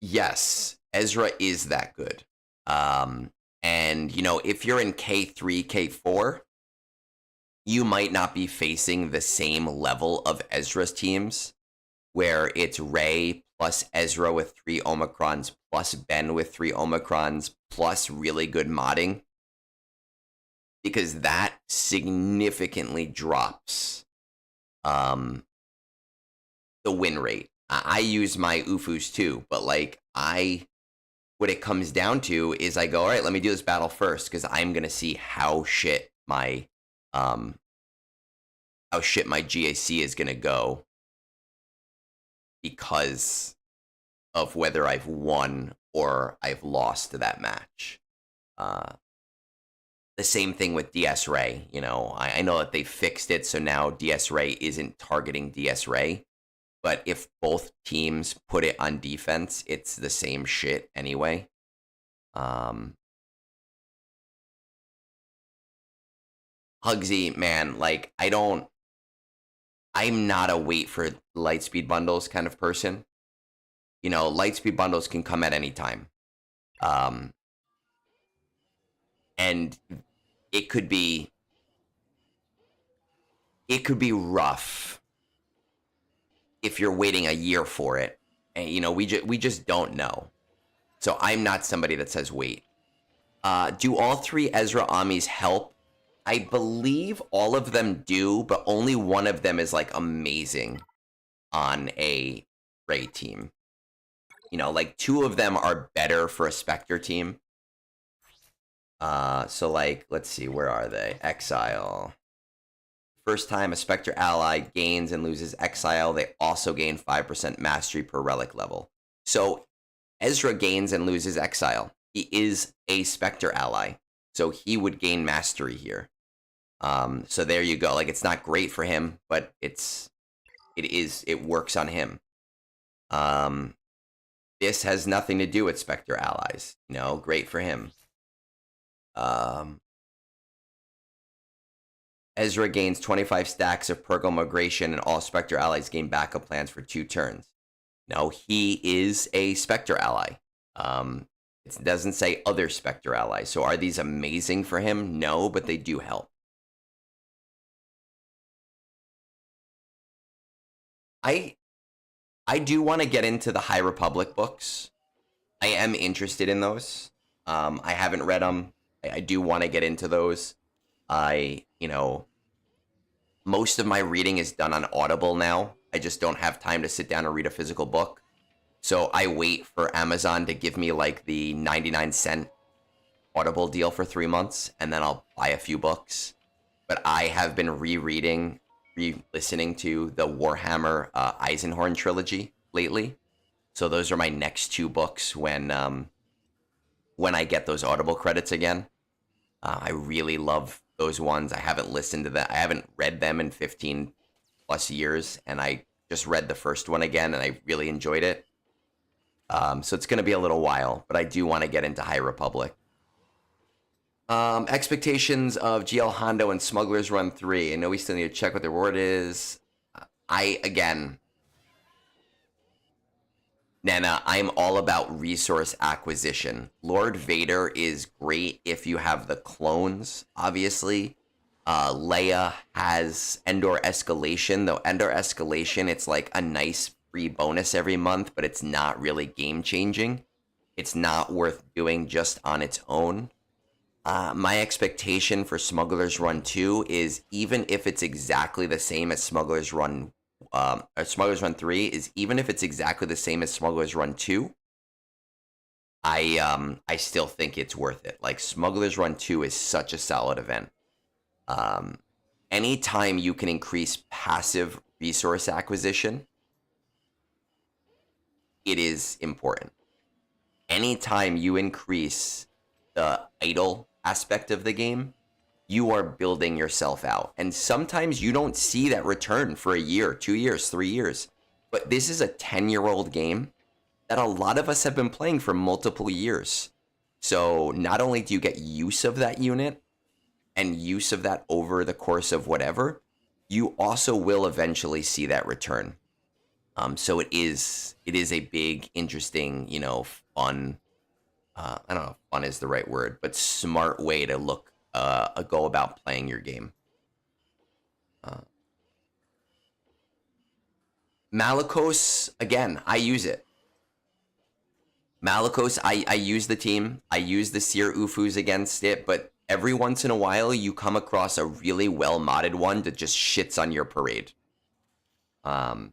Yes, Ezra is that good. And, if you're in K3, K4, you might not be facing the same level of Ezra's teams, where it's Rey plus Ezra with 3 Omicrons, plus Ben with 3 Omicrons, plus really good modding. Because that significantly drops the win rate. I use my UFUs too, but what it comes down to is I go, all right, let me do this battle first, because I'm gonna see how shit my GAC is gonna go, because of whether I've won or I've lost that match. The same thing with DS Ray. I know that they fixed it, so now DS Ray isn't targeting DS Ray. But if both teams put it on defense, it's the same shit anyway. Hugsy, man, I'm not a wait for Lightspeed bundles kind of person. Lightspeed bundles can come at any time. And it could be rough if you're waiting a year for it. And we just don't know. So I'm not somebody that says wait. Do all 3 Ezra Amis help? I believe all of them do, but only one of them is amazing on a Rey team. 2 of them are better for a Spectre team. So let's see, where are they? Exile. First time a Spectre ally gains and loses Exile, they also gain 5% mastery per relic level. So Ezra gains and loses Exile. He is a Spectre ally, so he would gain mastery here. So there you go. It's not great for him, but it works on him. This has nothing to do with Spectre allies. Great for him. Ezra gains 25 stacks of Purgle Migration, and all Spectre allies gain backup plans for 2 turns. No, he is a Spectre ally. It doesn't say other Spectre allies. So are these amazing for him? No, but they do help. I do want to get into the High Republic books. I am interested in those. I haven't read them. I do want to get into those. Most of my reading is done on Audible now. I just don't have time to sit down and read a physical book. So I wait for Amazon to give me the 99-cent Audible deal for 3 months, and then I'll buy a few books. But I have been re-listening to the Warhammer Eisenhorn trilogy lately. So those are my next 2 books when I get those Audible credits again. I really love those ones. I haven't listened to them. I haven't read them in 15 plus years, and I just read the first one again, and I really enjoyed it. So it's going to be a little while, but I do want to get into High Republic. Expectations of GL Hondo and Smugglers Run 3. I know we still need to check what the reward is. Nana, I'm all about resource acquisition. Lord Vader is great if you have the clones, obviously. Leia has Endor Escalation, though Endor Escalation, it's a nice free bonus every month, but it's not really game-changing. It's not worth doing just on its own. My expectation for Smuggler's Run 2 is even if it's exactly the same as Smuggler's Run, or Smuggler's Run 3, is even if it's exactly the same as Smuggler's Run 2, I still think it's worth it. Like Smuggler's Run 2 is such a solid event. Um, Anytime you can increase passive resource acquisition, it is important. Anytime you increase the idle aspect of the game, you are building yourself out. And sometimes you don't see that return for a year, 2 years, 3 years. But this is a 10-year-old game that a lot of us have been playing for multiple years. So not only do you get use of that unit and use of that over the course of whatever, you also will eventually see that return. So it is a big, interesting, fun. I don't know if fun is the right word, but smart way to go about playing your game. Uh, Malicos, again, I use it. Malicos, I use the team. I use the Seer Ufus against it, but every once in a while you come across a really well modded one that just shits on your parade. Um,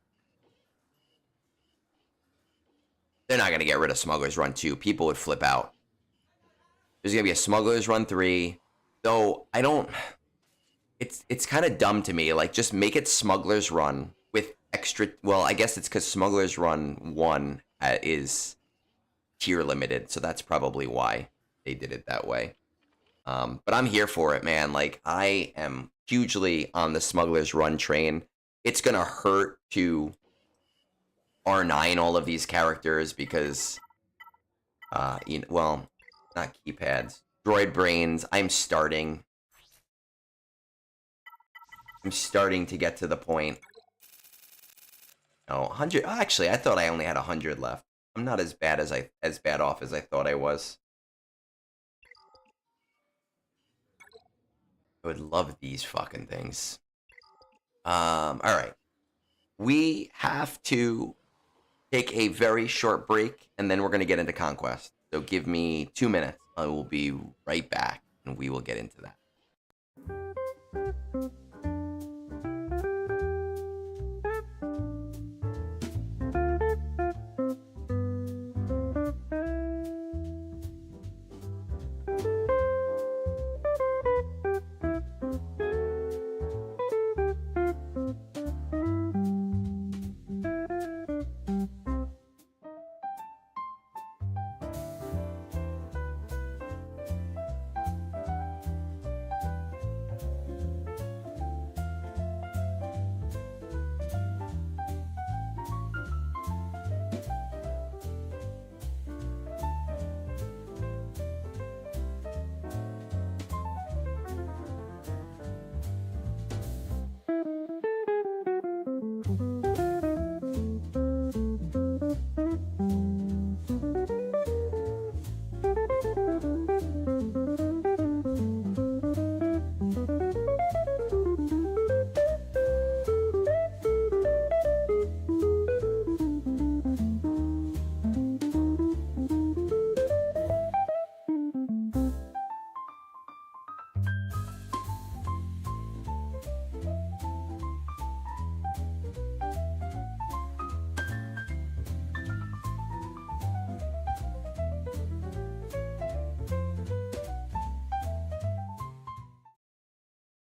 they're not gonna get rid of Smuggler's Run 2. People would flip out. There's gonna be a Smuggler's Run 3. Though I don't, it's kind of dumb to me. Like just make it Smuggler's Run with extra. Well, I guess it's because Smuggler's Run 1 is tier limited, so that's probably why they did it that way. But I'm here for it, man. Like I am hugely on the Smuggler's Run train. It's gonna hurt to R9 all of these characters because, well, not keypads, droid brains. I'm starting to get to the point. No, 100. Actually, I thought I only had 100 left. I'm not as bad off as I thought I was. I would love these fucking things. All right. We have to take a very short break, and then we're going to get into Conquest. So give me 2 minutes. I will be right back, and we will get into that.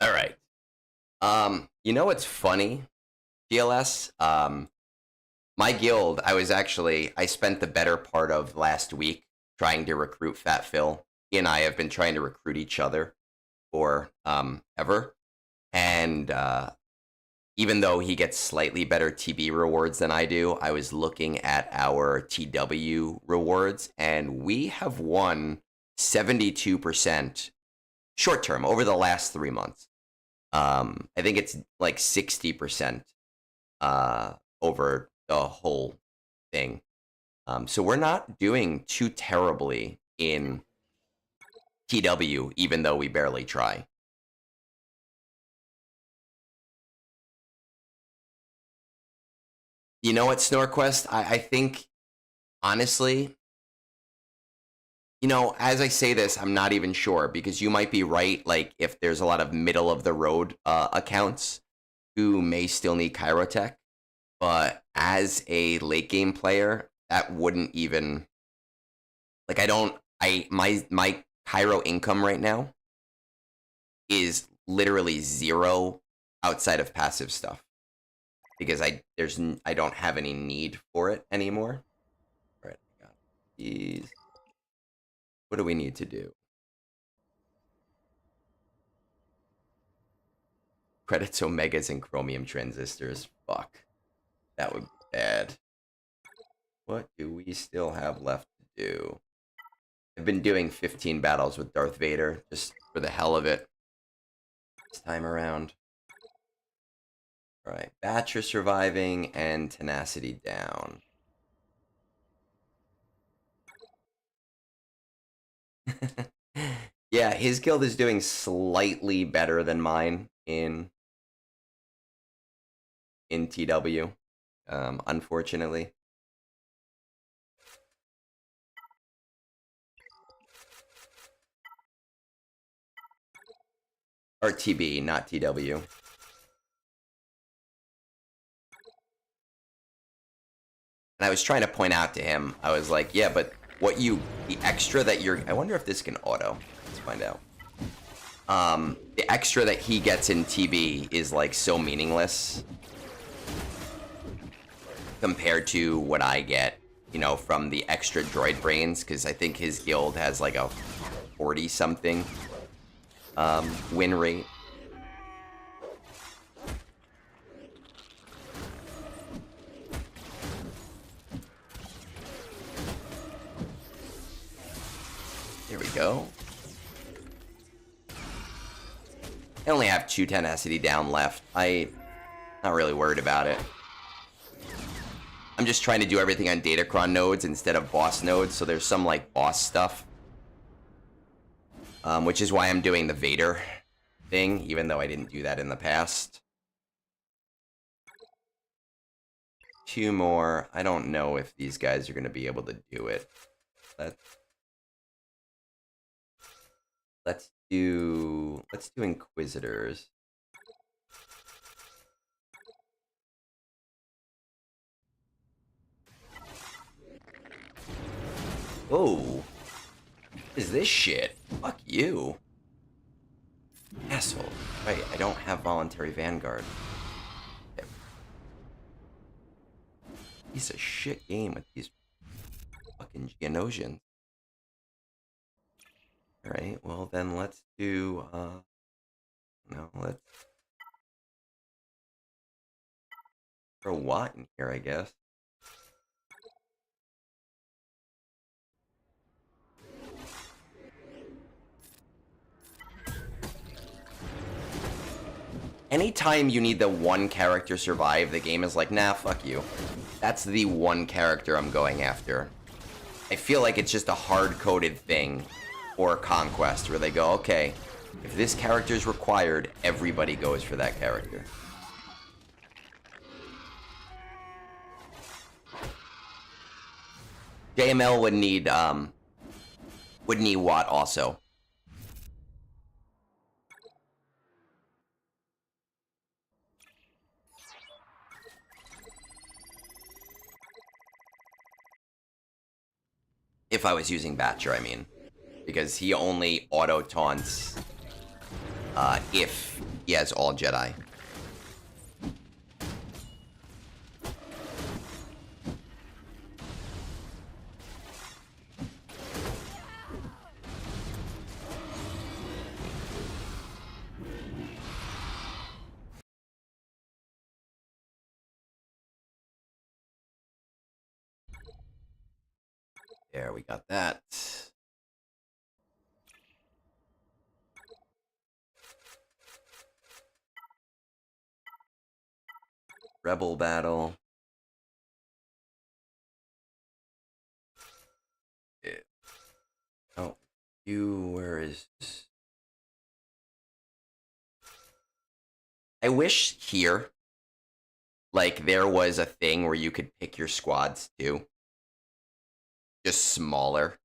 All right. You know what's funny, GLS? My guild, I spent the better part of last week trying to recruit Fat Phil. He and I have been trying to recruit each other for ever. And even though he gets slightly better TB rewards than I do, I was looking at our TW rewards, and we have won 72% short term over the last 3 months. I think it's like 60% over the whole thing. So we're not doing too terribly in TW, even though we barely try. You know what, Snorquest? I think, honestly, You know, as I say this, I'm not even sure because you might be right. Like, if there's a lot of middle of the road accounts who may still need Chirotech, but as a late game player, that wouldn't even like I don't I my Cairo income right now is literally zero outside of passive stuff because I don't have any need for it anymore. All right, I got these. What do we need to do? Credits Omegas and Chromium transistors. Fuck. That would be bad. What do we still have left to do? I've been doing 15 battles with Darth Vader just for the hell of it. This time around. Alright. Batcher surviving and tenacity down. Yeah, his guild is doing slightly better than mine in TW. Unfortunately. Or TB, not TW. And I was trying to point out to him, I was like, yeah, but the extra that you're, I wonder if this can auto. Let's find out. The extra that he gets in TB is like so meaningless compared to what I get, you know, from the extra droid brains, because I think his guild has like a 40 something win rate. There we go. I only have 2 tenacity down left. I'm not really worried about it. I'm just trying to do everything on Datacron nodes instead of boss nodes, so there's some like boss stuff. Which is why I'm doing the Vader thing, even though I didn't do that in the past. 2 more. I don't know if these guys are going to be able to do it. Let's do Inquisitors. Oh, what is this shit? Fuck you, asshole. Wait, I don't have voluntary Vanguard. Piece of shit game with these fucking Geonosians. Alright, well then let's do, no, let's throw Watt in here, I guess. Anytime you need the one character survive, the game is like, nah, fuck you. That's the one character I'm going after. I feel like it's just a hard-coded thing for Conquest, where they go, okay, if this character is required, everybody goes for that character. JML would need Watt also. If I was using Batcher, I mean. Because he only auto-taunts if he has all Jedi. There, we got that. Rebel battle. Yeah. Oh, where is this? I wish here, like, there was a thing where you could pick your squads too. Just smaller.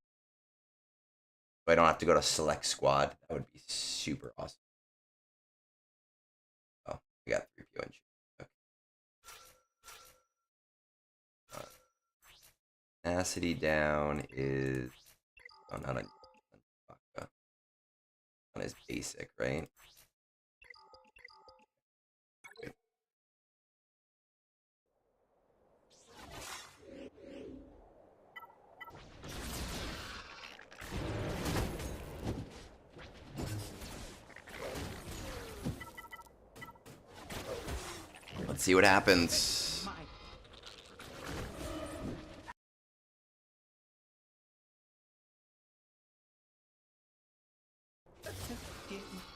So I don't have to go to select squad. That would be super awesome. Oh, we got 3PO and okay. Tenacity down is not on his basic, right? Okay. Let's see what happens.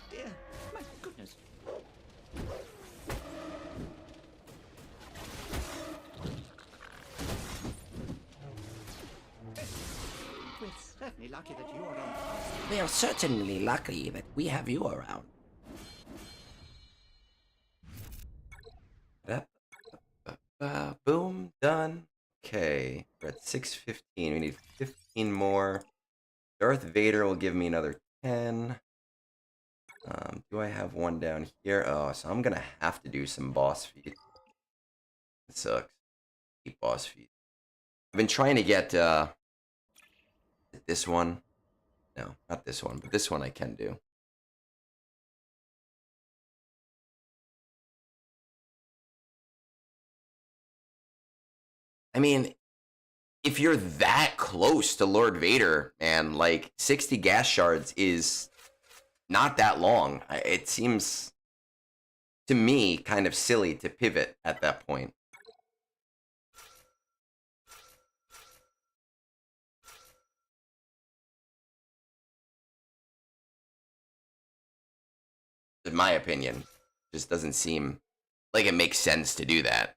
Dear, my goodness. We're certainly lucky that you are on. We are certainly lucky that we have you around. Boom, done. Okay, we're at 615. We need 15 more. Darth Vader will give me another 10. Do I have one down here? Oh, so I'm gonna have to do some boss feat. It sucks. Keep boss feat. I've been trying to get this one. No, not this one, but this one I can do. I mean, if you're that close to Lord Vader, man, like 60 gas shards is not that long. It seems to me kind of silly to pivot at that point. In my opinion, just doesn't seem like it makes sense to do that.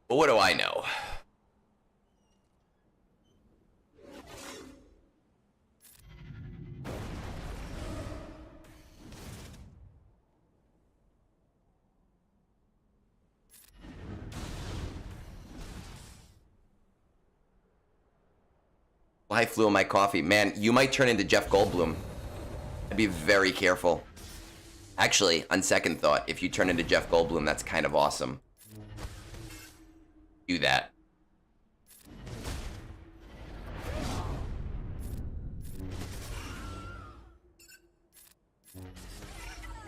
But what do I know? I flew in my coffee. Man, you might turn into Jeff Goldblum. I'd be very careful. Actually, on second thought, if you turn into Jeff Goldblum, that's kind of awesome. Do that.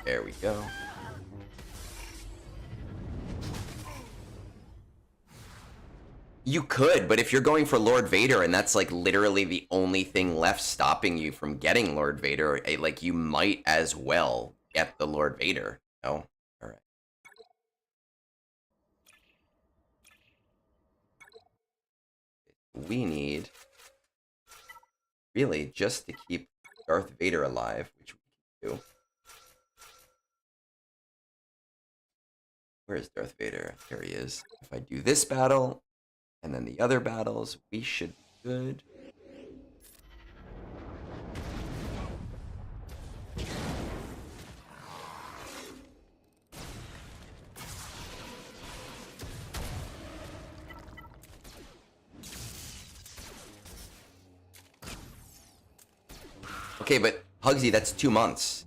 There we go. You could, but if you're going for Lord Vader and that's like literally the only thing left stopping you from getting Lord Vader, like you might as well get the Lord Vader. No? All right. We need really just to keep Darth Vader alive, which we can do. Where is Darth Vader? There he is. If I do this battle and then the other battles, we should be good. Okay, but Hugsy, that's 2 months,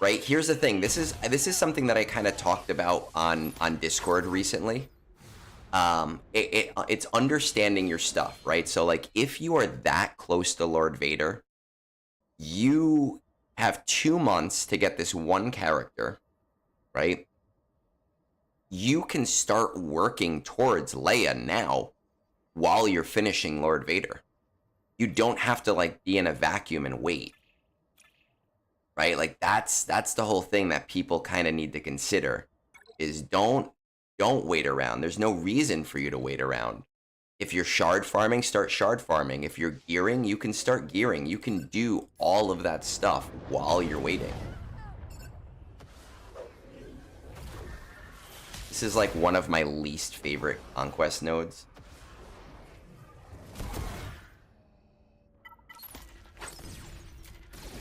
right? Here's the thing. This is something that I kind of talked about on Discord recently. It's understanding your stuff, right? So like, if you are that close to Lord Vader, you have 2 months to get this one character, right? You can start working towards Leia now while you're finishing Lord Vader. You don't have to like be in a vacuum and wait. Right? Like that's the whole thing that people kind of need to consider is don't wait around. There's no reason for you to wait around. If you're shard farming, start shard farming. If you're gearing, you can start gearing. You can do all of that stuff while you're waiting. This is like one of my least favorite Conquest nodes.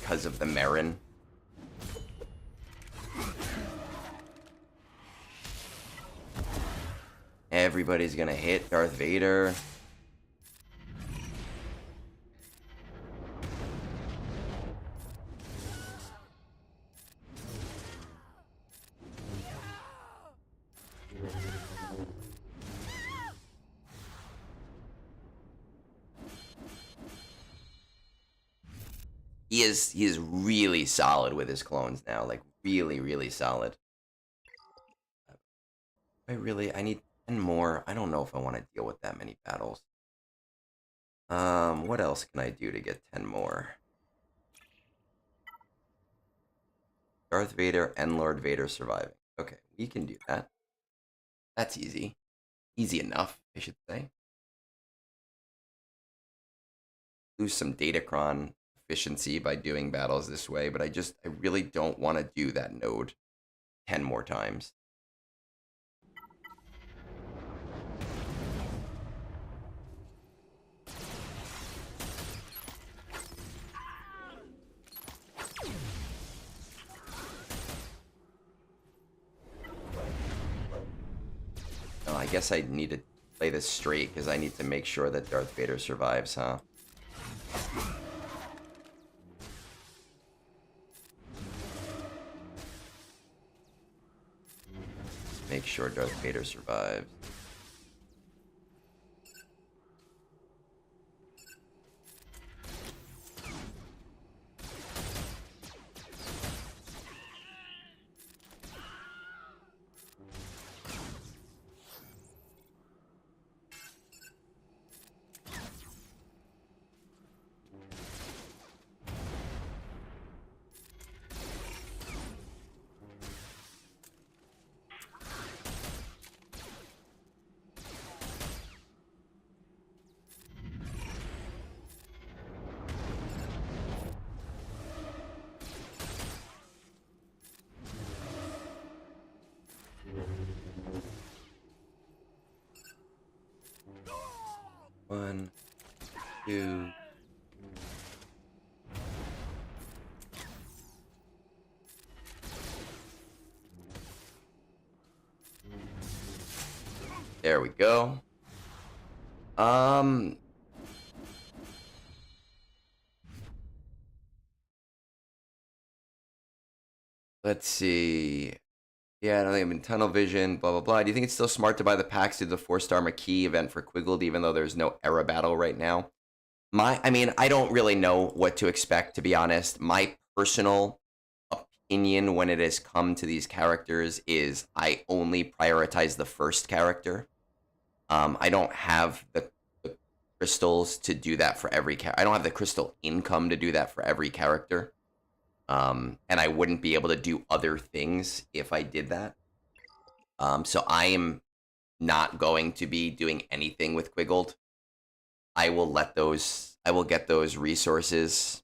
Because of the Marin. Everybody's gonna hit Darth Vader. he is really solid with his clones now, like really, really solid. I need 10 more. I don't know if I want to deal with that many battles. What else can I do to get 10 more? Darth Vader and Lord Vader surviving. Okay, we can do that. That's easy. Easy enough, I should say. Lose some datacron efficiency by doing battles this way, but I really don't want to do that node 10 more times. Oh, I guess I need to play this straight because I need to make sure that Darth Vader survives, huh? Make sure Darth Vader survives. One, two. There we go. Let's see. Yeah, I don't think I'm in tunnel vision, blah, blah, blah. Do you think it's still smart to buy the packs to the 4-star Marquee event for Quiggled, even though there's no era battle right now? I mean, I don't really know what to expect, to be honest. My personal opinion when it has come to these characters is I only prioritize the first character. I don't have the crystals to do that for every character. I don't have the crystal income to do that for every character. And I wouldn't be able to do other things if I did that. So I am not going to be doing anything with Quiggled. I will get those resources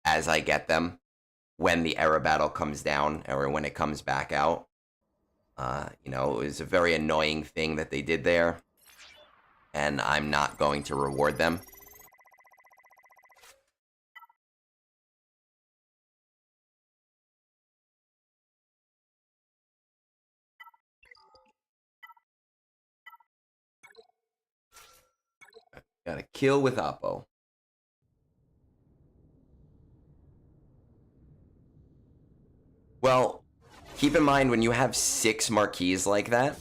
as I get them when the era battle comes down or when it comes back out. It was a very annoying thing that they did there, and I'm not going to reward them. Got a kill with Oppo. Well, keep in mind when you have 6 marquees like that,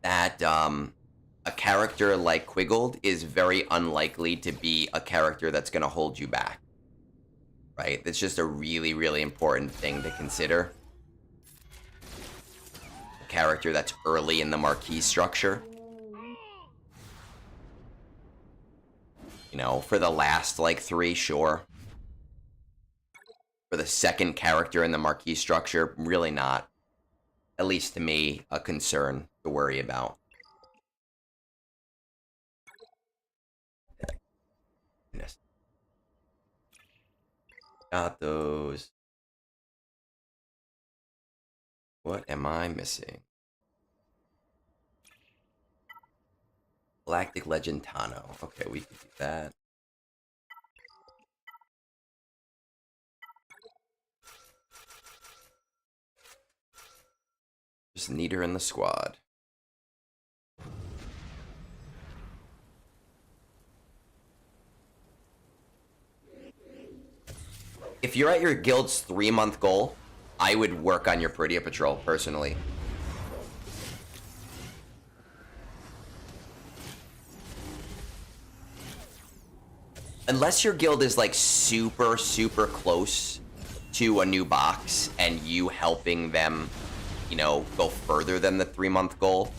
a character like Quiggled is very unlikely to be a character that's going to hold you back. Right? That's just a really, really important thing to consider. A character that's early in the marquee structure. For the last, 3, sure. For the second character in the marquee structure, really not, at least to me, a concern to worry about. Goodness. Got those. What am I missing? Galactic Legend Tano. Okay, we can do that. Just need her in the squad. If you're at your guild's 3-month goal, I would work on your Peridea Patrol, personally. unless your guild is like super, super close to a new box and you helping them, you know, go further than the 3-month goal,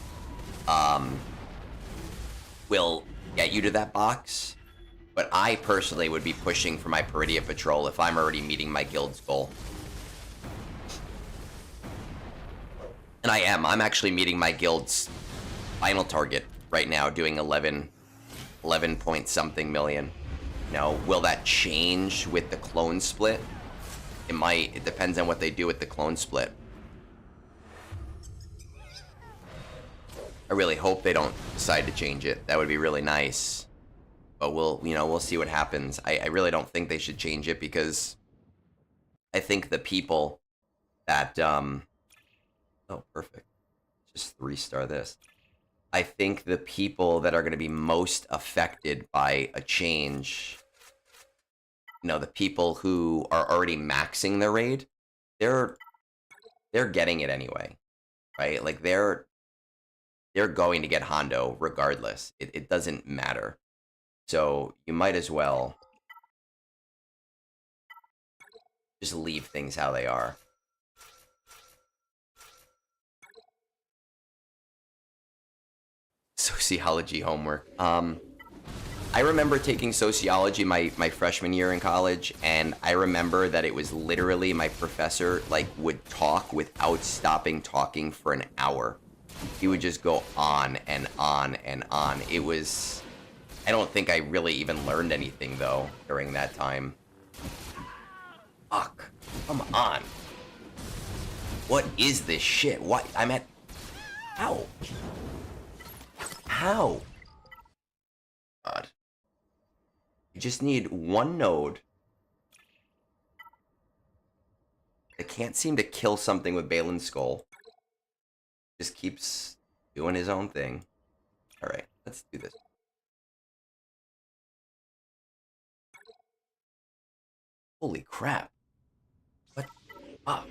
will get you to that box. But I personally would be pushing for my Peridia Patrol if I'm already meeting my guild's goal. And I am. I'm actually meeting my guild's final target right now, doing 11 point something million. Now, will that change with the clone split? It might. It depends on what they do with the clone split. I really hope they don't decide to change it. That would be really nice. But we'll see what happens. I really don't think they should change it because I think the people that, oh, perfect. Just 3-star this. I think the people that are going to be most affected by a change, you know, the people who are already maxing their raid, they're getting it anyway, right? Like they're going to get Hondo regardless. It doesn't matter. So you might as well just leave things how they are. Sociology homework. I remember taking sociology my freshman year in college, and I remember that it was literally my professor like would talk without stopping talking for an hour. He would just go on and on and on. It was... I don't think I really even learned anything, though, during that time. Fuck. Come on. What is this shit? What? I'm at... How? How? God. You just need one node that can't seem to kill something with Balin's Skull. Just keeps doing his own thing. Alright, let's do this. Holy crap. What? Ah.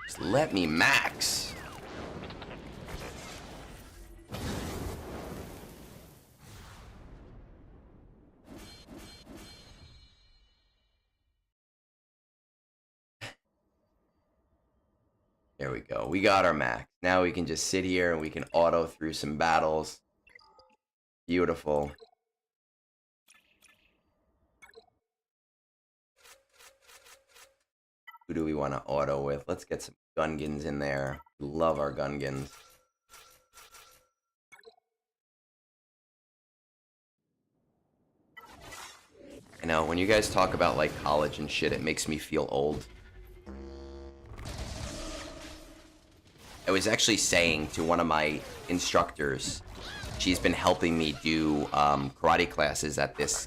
Just let me max. There we go. We got our max. Now we can just sit here and we can auto through some battles. Beautiful. Who do we want to auto with? Let's get some Gungans in there. Love our Gungans. I know, when you guys talk about like college and shit, it makes me feel old. I was actually saying to one of my instructors, she's been helping me do karate classes at this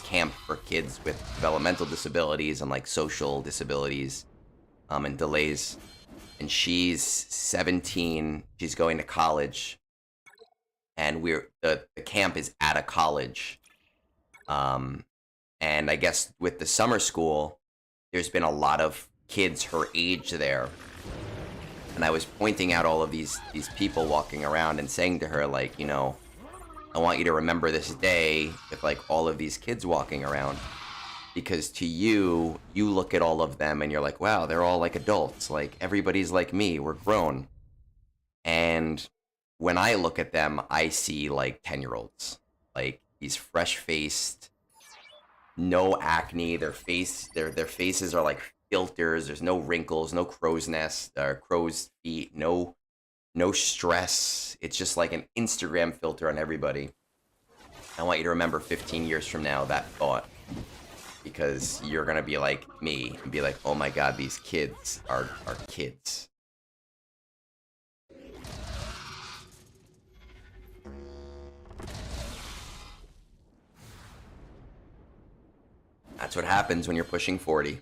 camp for kids with developmental disabilities and like social disabilities and delays. And she's 17, she's going to college, and the camp is at a college. And I guess with the summer school, there's been a lot of kids her age there. And I was pointing out all of these people walking around and saying to her, like, you know, I want you to remember this day with, like, all of these kids walking around. Because to you, you look at all of them and you're like, wow, they're all, like, adults. Like, everybody's like me. We're grown. And when I look at them, I see, like, 10-year-olds. Like, these fresh-faced, no acne. Their faces are, like, filters. There's no wrinkles, no crow's nest, or crow's feet, no stress. It's just like an Instagram filter on everybody. I want you to remember 15 years from now that thought, because you're gonna be like me and be like, oh my god, these kids are kids. That's what happens when you're pushing 40.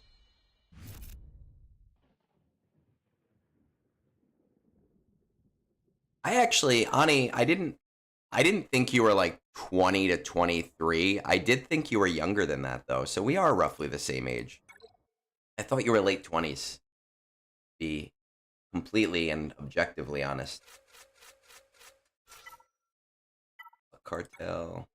I actually, Ani, I didn't I didn't think you were like 20 to 23. I did think you were younger than that, though. So we are roughly the same age. I thought you were late 20s. Be completely and objectively honest. A cartel.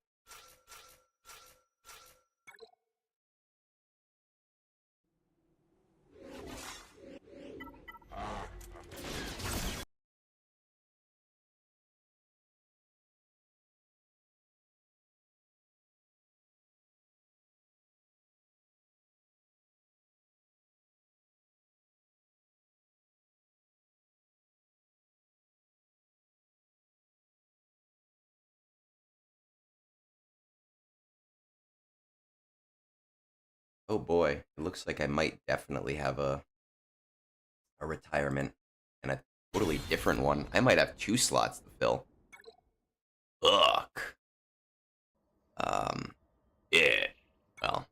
Oh boy, it looks like I might definitely have a retirement and a totally different one. I might have 2 slots to fill. Ugh. Yeah. Well,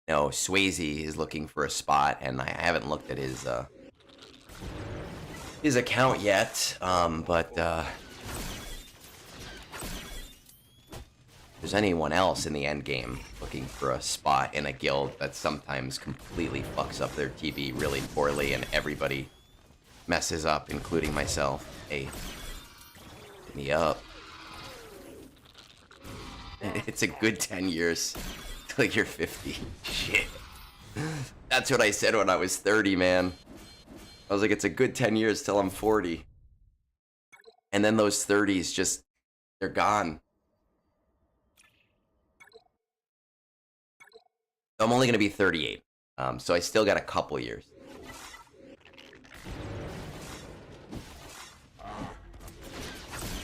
no, Swayze is looking for a spot, and I haven't looked at his account yet. But if there's anyone else in the end game looking for a spot in a guild that sometimes completely fucks up their TV really poorly, and everybody messes up, including myself. Hey, hit me up. It's a good 10 years till you're 50. Shit. That's what I said when I was 30, man. I was like, it's a good 10 years till I'm 40. And then those 30s just, they're gone. I'm only going to be 38. So I still got a couple years.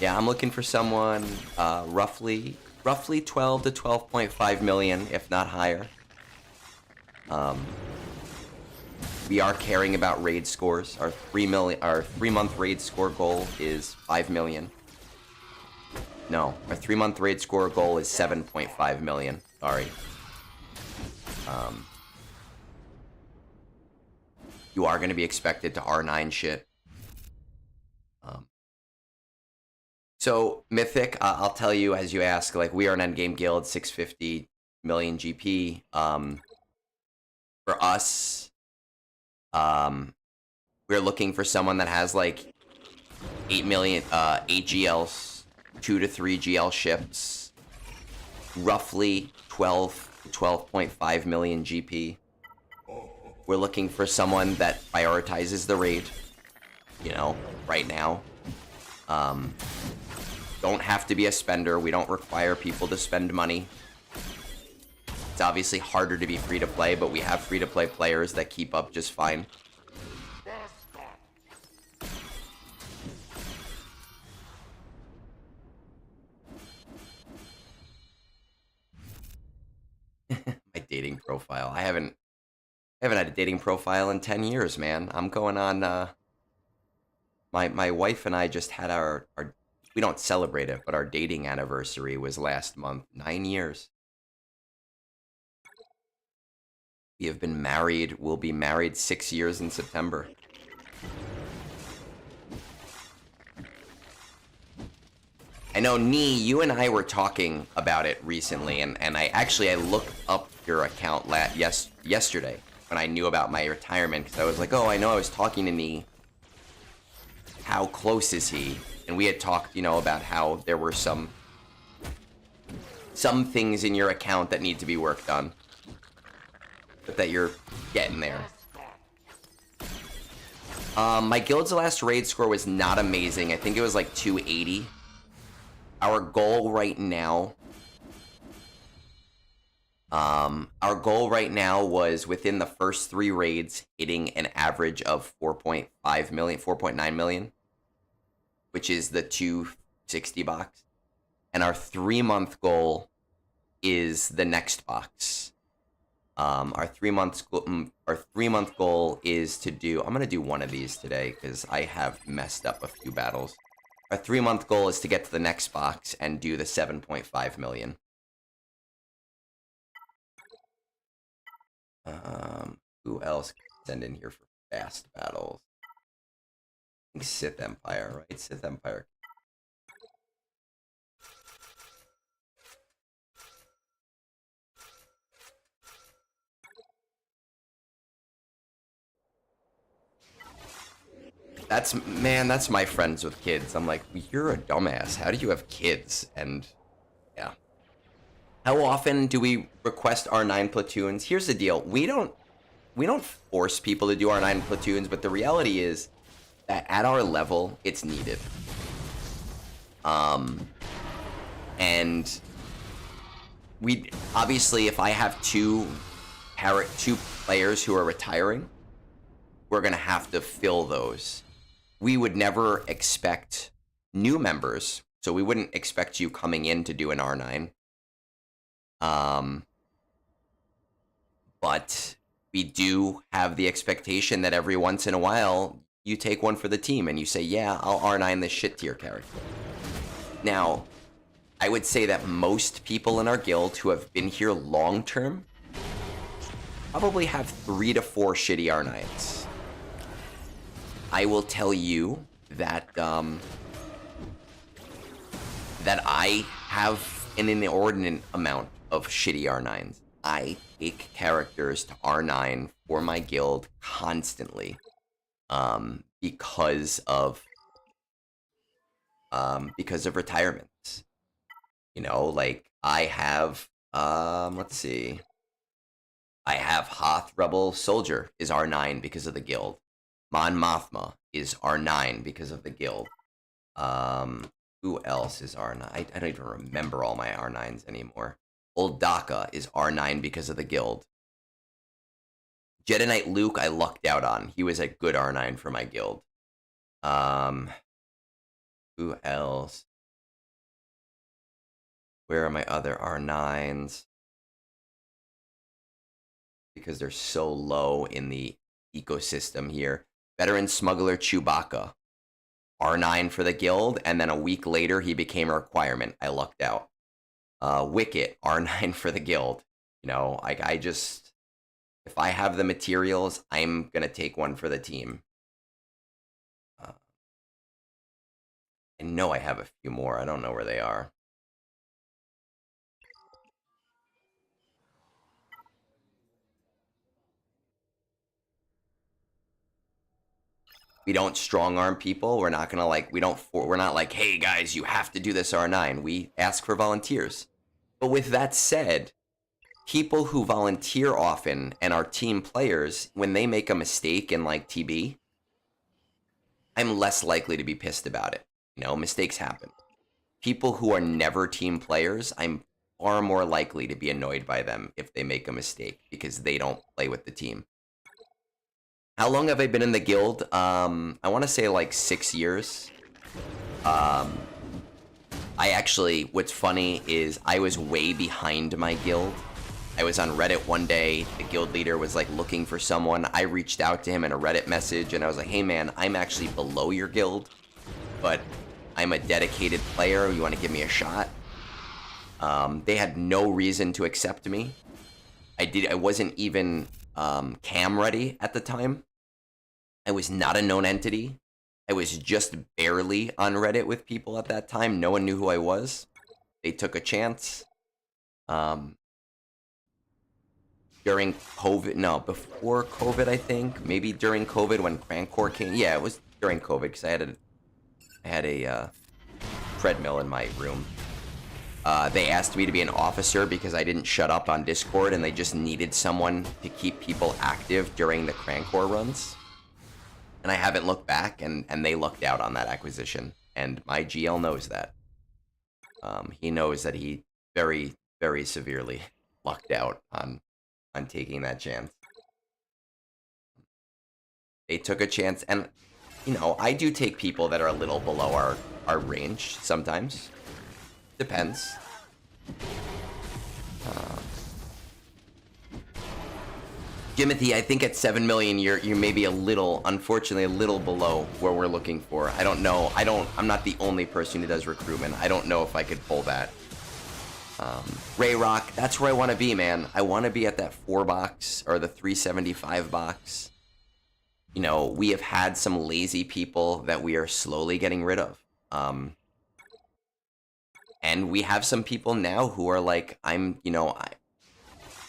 Yeah, I'm looking for someone roughly 12 to 12.5 million, if not higher. We are caring about raid scores. Our 3-month raid score goal is 5 million. No, our 3-month raid score goal is 7.5 million. Sorry. You are going to be expected to R9 shit. So, Mythic, I'll tell you as you ask, like, we are an endgame guild, 650 million GP. For us, we're looking for someone that has, like, 8 GLs, 2 to 3 GL ships, roughly 12 to 12.5 million GP. We're looking for someone that prioritizes the raid, you know, right now. Don't have to be a spender. We don't require people to spend money. It's obviously harder to be free to play, but we have free to play players that keep up just fine. My dating profile. I haven't had a dating profile in 10 years, man. I'm going on my wife and I just had our we don't celebrate it, but our dating anniversary was last month. 9 years. We have been married. We'll be married 6 years in September. I know, Nee, you and I were talking about it recently, and I looked up your account yesterday when I knew about my retirement, because I was like, oh, I know I was talking to Nee. How close is he? And we had talked, you know, about how there were some things in your account that need to be worked on, but that you're getting there. My guild's last raid score was not amazing. I think it was like 280. Our goal right now was within the first 3 raids hitting an average of 4.5 million, 4.9 million, which is the 260 box. And our 3-month goal is the next box. Our 3-month goal is to do, I'm going to do one of these today because I have messed up a few battles. Our 3-month goal is to get to the next box and do the 7.5 million. Who else can send in here for fast battles? Sith Empire, right? Sith Empire. That's my friends with kids. I'm like, you're a dumbass. How do you have kids? And yeah. How often do we request R9 platoons? Here's the deal. We don't force people to do R9 platoons, but the reality is that at our level, it's needed. And we obviously, if I have two players who are retiring, we're gonna have to fill those. We would never expect new members, so we wouldn't expect you coming in to do an R9. But we do have the expectation that every once in a while you take one for the team and you say, yeah, I'll R9 this shit tier character. Now, I would say that most people in our guild who have been here long term probably have 3 to 4 shitty R9s. I will tell you that that I have an inordinate amount of shitty R9s. I take characters to R9 for my guild constantly, because of retirements. You know, like I have let's see. I have Hoth Rebel Soldier is R9 because of the guild. Mon Mothma is R9 because of the guild. Who else is R9? I don't even remember all my R9s anymore. Old Daka is R9 because of the guild. Jedi Knight Luke I lucked out on. He was a good R9 for my guild. Who else? Where are my other R9s? Because they're so low in the ecosystem here. Veteran Smuggler Chewbacca. R9 for the guild, and then a week later he became a requirement. I lucked out. Wicket, R9 for the guild. You know, I just, if I have the materials, I'm gonna take one for the team. I know I have a few more. I don't know where they are. We don't strong arm people. We're not gonna like, we're not like, hey guys, you have to do this R9. We ask for volunteers. But with that said, people who volunteer often and are team players, when they make a mistake in like TB, I'm less likely to be pissed about it. You know, mistakes happen. People who are never team players, I'm far more likely to be annoyed by them if they make a mistake because they don't play with the team. How long have I been in the guild? I want to say like 6 years. I actually, what's funny is I was way behind my guild. I was on Reddit one day. The guild leader was like looking for someone. I reached out to him in a Reddit message and I was like, hey man, I'm actually below your guild, but I'm a dedicated player. You want to give me a shot? They had no reason to accept me. I wasn't even cam ready at the time. I was not a known entity. I was just barely on Reddit with people at that time. No one knew who I was. They took a chance. During COVID, no, before COVID, I think. Maybe during COVID when Crankcore came. Yeah, it was during COVID because I had a treadmill in my room. They asked me to be an officer because I didn't shut up on Discord and they just needed someone to keep people active during the Crankcore runs. And I haven't looked back, and they lucked out on that acquisition. And my GL knows that. He knows that he very, very severely lucked out on taking that chance. They took a chance, and, you know, I do take people that are a little below our range sometimes. Depends. Jimothy, I think at 7 million, you're maybe unfortunately a little below where we're looking for. I don't know. I'm not the only person who does recruitment. I don't know if I could pull that. Ray Rock, that's where I want to be, man. I want to be at that 4 box or the 375 box. you know, we have had some lazy people that we are slowly getting rid of. And we have some people now who are like, I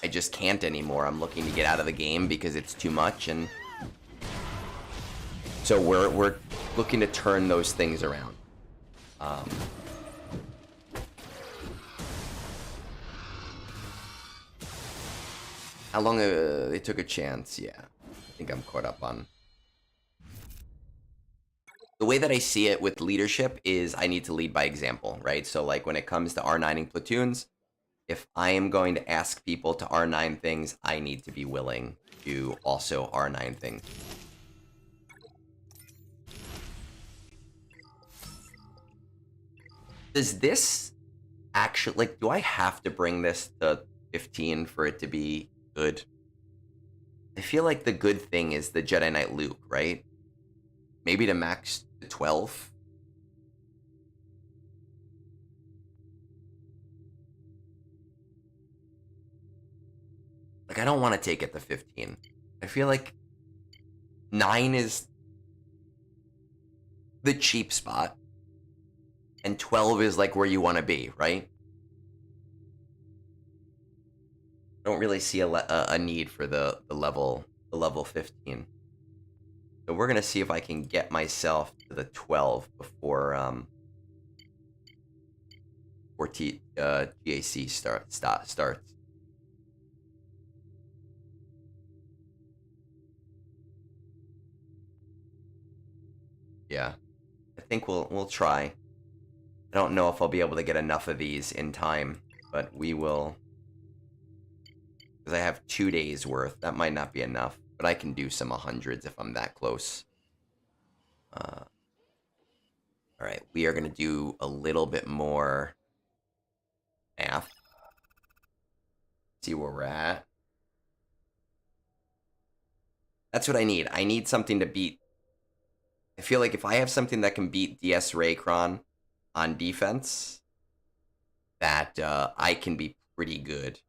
just can't anymore. I'm looking to get out of the game because it's too much, and so we're looking to turn those things around. How long they took a chance? Yeah, I think I'm caught up on. The way that I see it with leadership is I need to lead by example, right? So like when it comes to R9ing platoons, if I am going to ask people to R9 things, I need to be willing to also R9 things. Does this actually, like, do I have to bring this to 15 for it to be good? I feel like the good thing is the Jedi Knight Luke, right? Maybe to max to 12. Like, I don't want to take it to 15. I feel like 9 is the cheap spot, and 12 is like where you want to be, right? I don't really see a need for the level 15. So we're gonna see if I can get myself to the 12 before GAC starts. Yeah, I think we'll try. I don't know if I'll be able to get enough of these in time, but we will. Because I have 2 days worth. That might not be enough, but I can do some 100s if I'm that close. All right, we are going to do a little bit more math. See where we're at. That's what I need. I need something to beat. I feel like if I have something that can beat DS Raycron on defense, that I can be pretty good.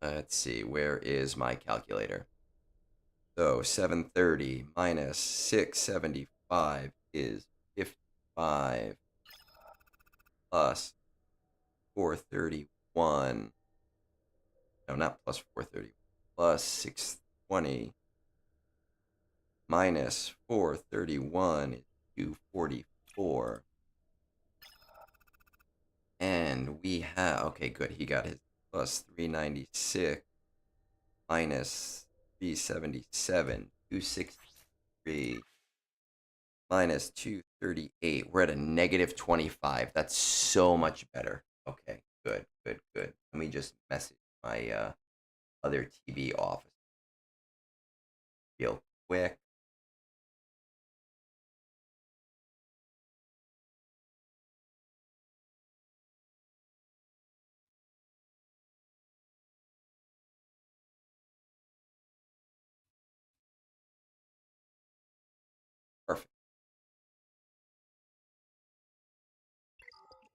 Let's see, where is my calculator? So 730 minus 675 is 55 plus 431. No, not plus 430. Plus 620 minus 431 is 244. And we have, okay, good. He got his plus 396 minus 377, 263 minus 238. We're at a negative 25. That's so much better. Okay, good. Let me just message my other TB office real quick. Perfect.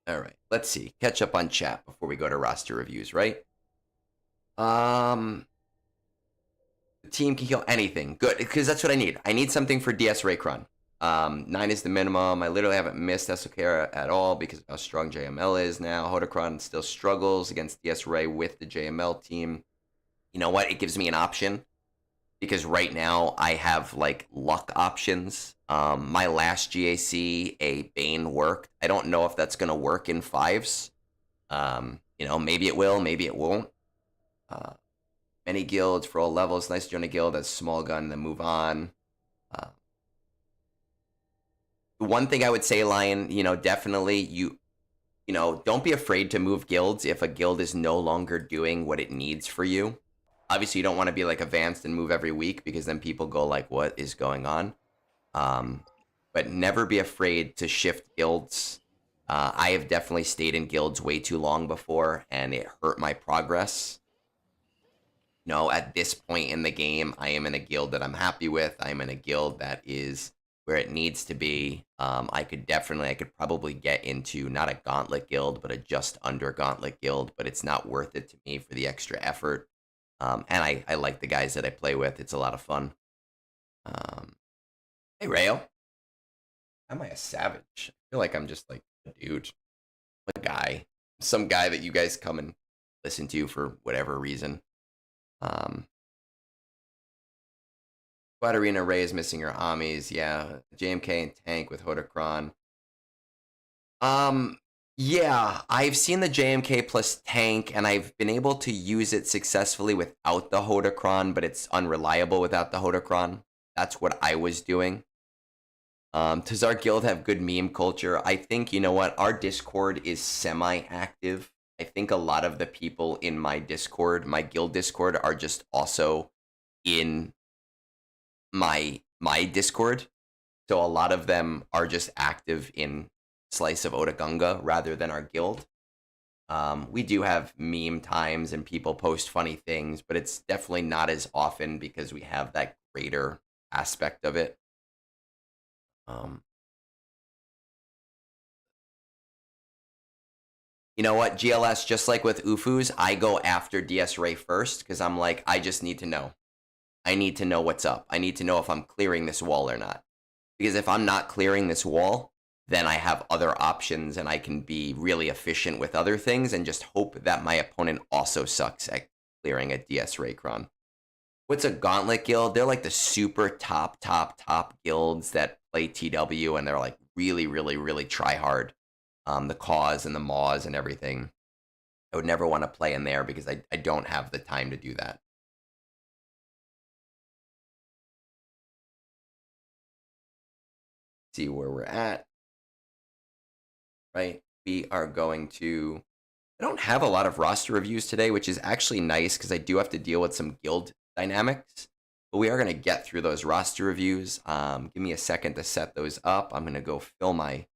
All right, let's see. Catch up on chat before we go to roster reviews, right? The team can kill anything. Good, because that's what I need. I need something for DS Raycron. 9 is the minimum. I literally haven't missed Esokera at all because of how strong JML is now. Hodocron still struggles against DS Ray with the JML team. You know what? It gives me an option because right now I have like luck options. My last GAC, a Bane worked. I don't know if that's gonna work in 5s. You know, maybe it will, maybe it won't. Many guilds for all levels. Nice to join a guild as small gun, then move on. The one thing I would say, Lion, you know, definitely you know, don't be afraid to move guilds if a guild is no longer doing what it needs for you. Obviously, you don't want to be like advanced and move every week because then people go like, what is going on? But never be afraid to shift guilds. I have definitely stayed in guilds way too long before, and it hurt my progress. No, at this point in the game, I am in a guild that I'm happy with. I'm in a guild that is where it needs to be. I could probably get into not a gauntlet guild, but a just under gauntlet guild, but it's not worth it to me for the extra effort. And I like the guys that I play with. It's a lot of fun. Hey, Rayo. Am I a savage? I feel like I'm just like a dude, a guy, some guy that you guys come and listen to for whatever reason. Squad Arena Ray is missing her Amis. Yeah, JMK and Tank with Hodacron. Yeah, I've seen the JMK plus Tank, and I've been able to use it successfully without the Hodacron, but it's unreliable without the Hodacron. That's what I was doing. Does our guild have good meme culture? I think, you know what, our Discord is semi-active. I think a lot of the people in my Discord, my guild Discord, are just also in my Discord. So a lot of them are just active in Slice of Otagunga rather than our guild. We do have meme times and people post funny things, but it's definitely not as often because we have that greater aspect of it. You know what, GLS, just like with UFUs, I go after DS Ray first because I'm like, I just need to know. I need to know what's up. I need to know if I'm clearing this wall or not. Because if I'm not clearing this wall, then I have other options and I can be really efficient with other things and just hope that my opponent also sucks at clearing a DS Raycron. What's a gauntlet guild? They're like the super top guilds that play TW, and they're like really try hard. The cause and the maws and everything. I would never want to play in there because I don't have the time to do that. See where we're at. Right? We are going to... I don't have a lot of roster reviews today, which is actually nice because I do have to deal with some guild dynamics. But we are going to get through those roster reviews. Give me a second to set those up. I'm going to go fill my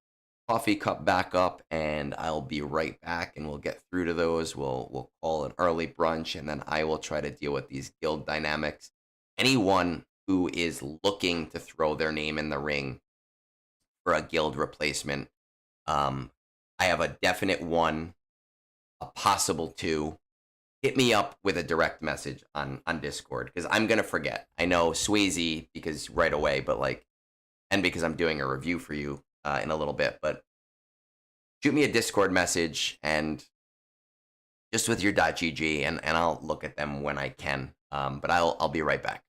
coffee cup back up, and I'll be right back, and we'll get through to those. We'll call an early brunch, and then I will try to deal with these guild dynamics. Anyone who is looking to throw their name in the ring for a guild replacement, I have a definite one, a possible two. Hit me up with a direct message on Discord, because I'm going to forget. I know Swayze, because right away, but like, and because I'm doing a review for you in a little bit, but shoot me a Discord message and just with your .gg, and I'll look at them when I can. But I'll be right back.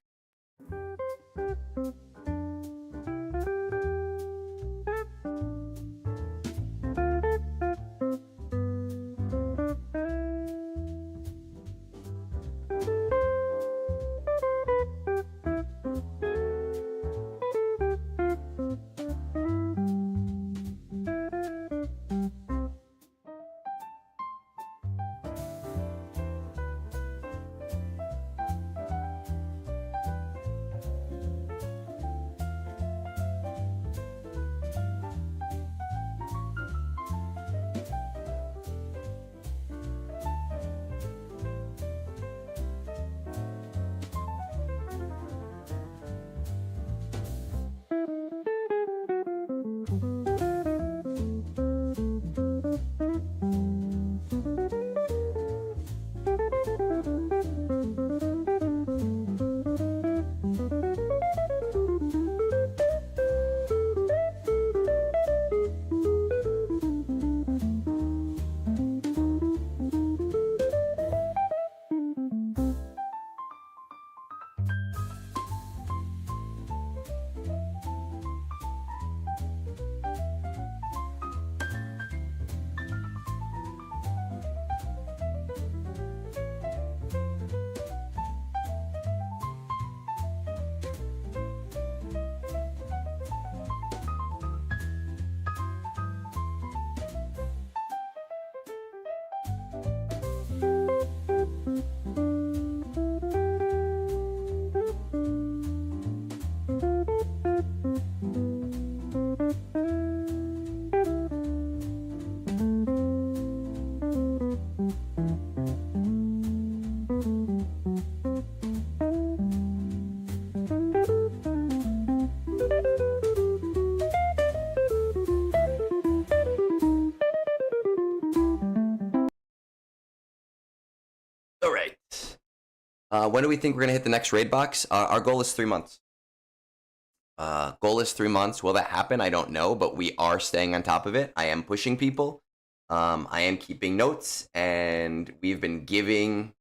When do we think we're gonna hit the next raid box? Our goal is 3 months. Goal is 3 months. Will that happen? I don't know, but we are staying on top of it. I am pushing people. I am keeping notes, and we've been giving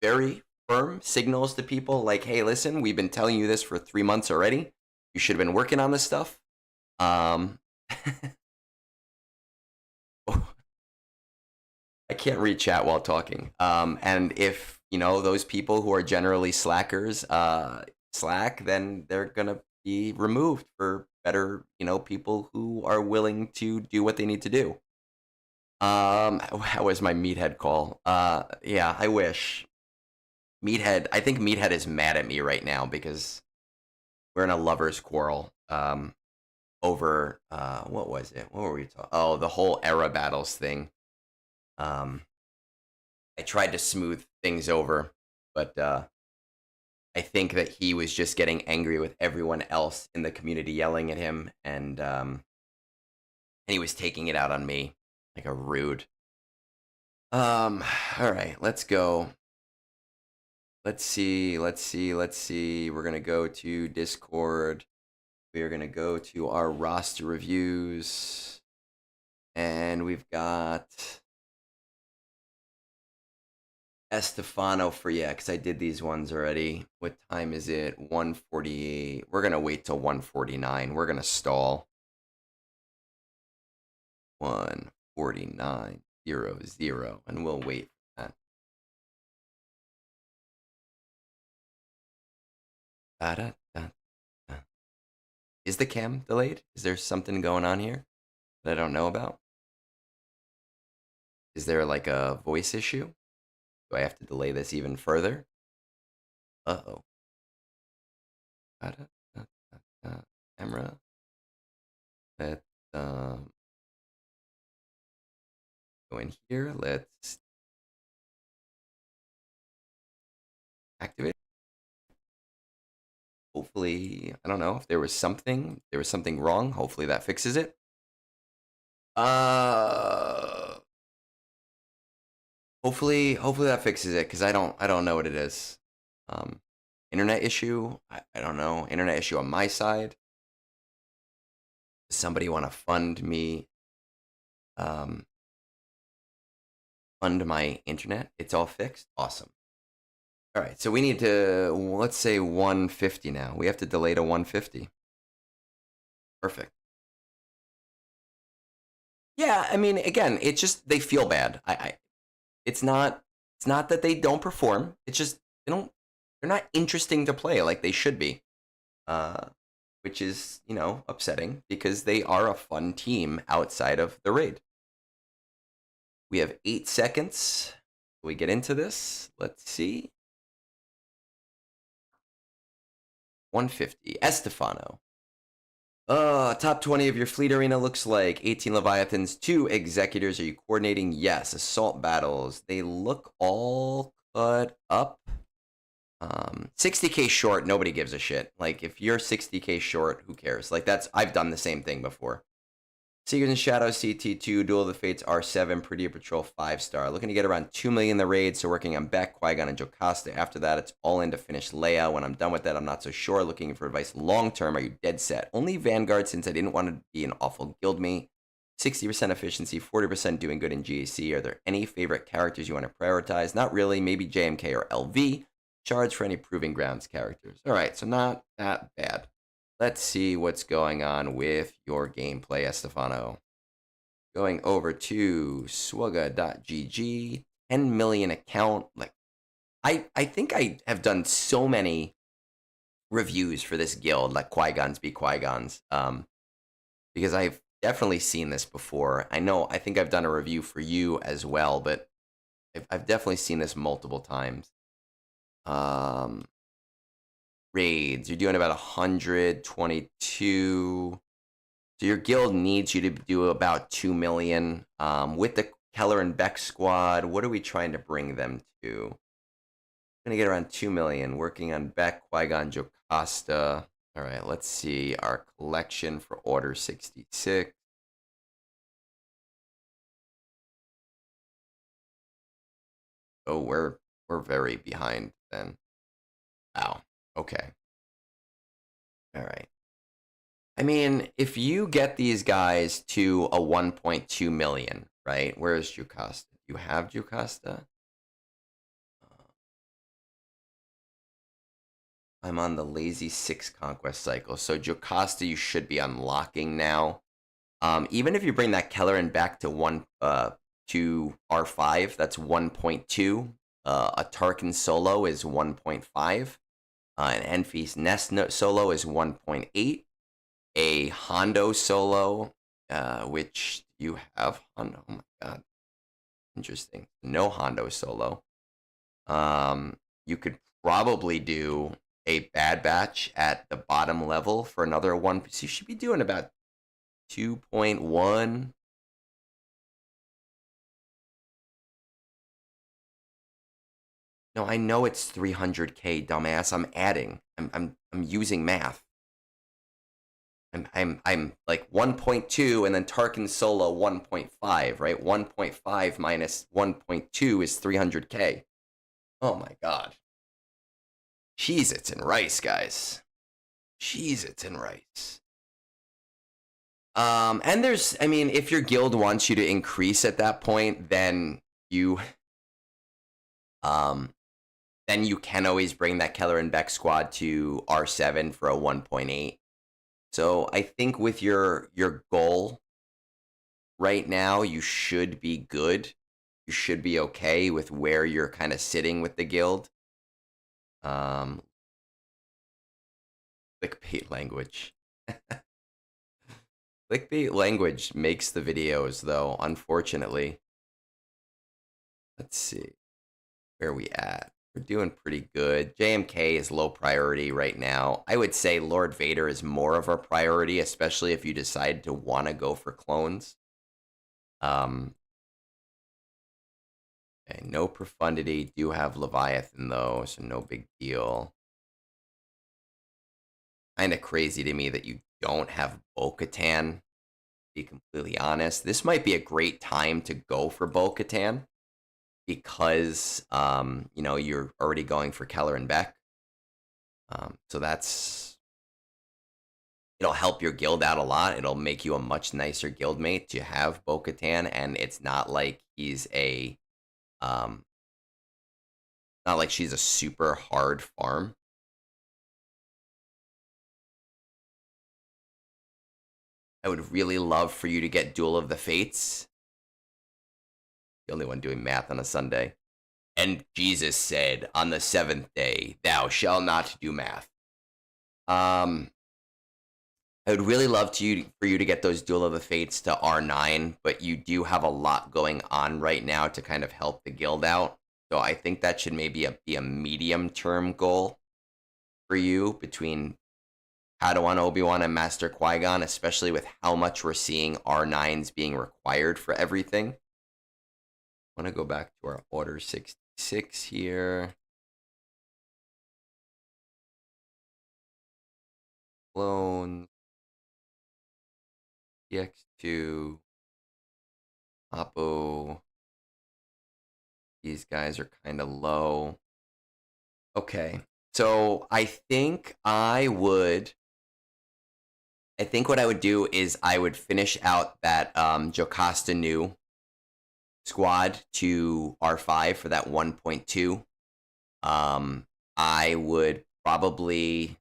very firm signals to people like, hey, listen, we've been telling you this for 3 months already. You should have been working on this stuff. I can't read chat while talking. And if, those people who are generally slackers slack, then they're going to be removed for better, people who are willing to do what they need to do. How was my meathead call? Yeah, I wish. Meathead, I think Meathead is mad at me right now because we're in a lover's quarrel over what was it? What were we talking? Oh, the whole era battles thing. I tried to smooth things over, but I think that he was just getting angry with everyone else in the community yelling at him, and he was taking it out on me like a rude. All right, let's go. Let's see. We're gonna go to Discord. We are gonna go to our roster reviews, and we've got Estafano for, yeah, because I did these ones already. What time is it? 1:48. We're gonna wait till 1:49. We're gonna stall. 1:49:00, and we'll wait for that. Da-da-da-da. Is the cam delayed? Is there something going on here that I don't know about? Is there like a voice issue? Do I have to delay this even further? Uh-oh. Camera. Let's go in here. Let's activate. Hopefully, I don't know if there was something wrong. Hopefully that fixes it. Hopefully that fixes it, because I don't know what it is. Internet issue. I don't know. Internet issue on my side. Does somebody want to fund me? Fund my internet. It's all fixed. Awesome. All right, so we need to, let's say 150 now. We have to delay to 150. Perfect. Yeah, I mean, again, it's just they feel bad. It's not that they don't perform. It's just they're not interesting to play like they should be. Which is, upsetting because they are a fun team outside of the raid. We have 8 seconds. We get into this. Let's see. 150. Estafano. Top 20 of your fleet arena looks like 18 Leviathans, 2 Executors. Are you coordinating? Yes. Assault battles. They look all cut up. 60k short, nobody gives a shit. Like, if you're 60k short, who cares? Like, I've done the same thing before. Seekers and Shadows, CT2, Duel of the Fates, R7, Prettier Patrol, 5-star. Looking to get around 2 million in the raid, so working on Beck, Qui-Gon, and Jocasta. After that, it's all in to finish Leia. When I'm done with that, I'm not so sure. Looking for advice long-term. Are you dead set? Only Vanguard, since I didn't want to be an awful guild mate. 60% efficiency, 40% doing good in GAC. Are there any favorite characters you want to prioritize? Not really. Maybe JMK or LV. Charge for any Proving Grounds characters. All right, so not that bad. Let's see what's going on with your gameplay, Estafano. Going over to swugga.gg, 10 million account. Like, I think I have done so many reviews for this guild, like Qui-Gons be Qui-Gons, because I've definitely seen this before. I think I've done a review for you as well, but I've definitely seen this multiple times. Raids, you're doing about 122. So your guild needs you to do about 2 million. With the Keller and Beck squad, what are we trying to bring them to? We're gonna get around 2 million. Working on Beck, Qui-Gon, Jocasta. All right, let's see our collection for Order 66. Oh, we're We're very behind then. Wow. Okay. All right. I mean, if you get these guys to a 1.2 million, right? Where's Jocasta? You have Jocasta? I'm on the lazy 6 conquest cycle. So Jocasta you should be unlocking now. Even if you bring that Kelleran back to to R5, that's 1.2. A Tarkin solo is 1.5. An Enfys Nest solo is 1.8. A Hondo solo, which you have Hondo. Oh my god, interesting. No Hondo solo. You could probably do a Bad Batch at the bottom level for another one. So you should be doing about 2.1. No, I know it's 300k, dumbass. I'm adding. I'm using math. I'm like 1.2 and then Tarkin solo 1.5, right? 1.5 minus 1.2 is 300k. Oh my god. Cheez-Its and rice, guys. Cheez-Its and rice. And there's, I mean, if your guild wants you to increase at that point, then you can always bring that Keller and Beck squad to R7 for a 1.8. So I think with your goal right now, you should be good. You should be okay with where you're kind of sitting with the guild. Clickbait language. Clickbait language makes the videos, though, unfortunately. Let's see. Where are we at? We're doing pretty good. JMK is low priority right now. I would say Lord Vader is more of a priority, especially if you decide to want to go for clones. Okay, no profundity. Do have Leviathan, though, so no big deal. Kind of crazy to me that you don't have Bo-Katan, to be completely honest. This might be a great time to go for Bo-Katan because, you're already going for Keller and Beck. So it'll help your guild out a lot. It'll make you a much nicer guildmate to have Bo-Katan, and it's not like he's not like she's a super hard farm. I would really love for you to get Duel of the Fates. The only one doing math on a Sunday. And Jesus said, on the 7th day, thou shalt not do math. I would really love for you to get those Duel of the Fates to R9, but you do have a lot going on right now to kind of help the guild out. So I think that should maybe be a medium-term goal for you between Padawan Obi-Wan and Master Qui-Gon, especially with how much we're seeing R9s being required for everything. I want to go back to our Order 66 here. Clones. DX2. Oppo. These guys are kind of low. Okay. So I think what I would do is I would finish out that Jocasta new squad to R5 for that 1.2. I would probably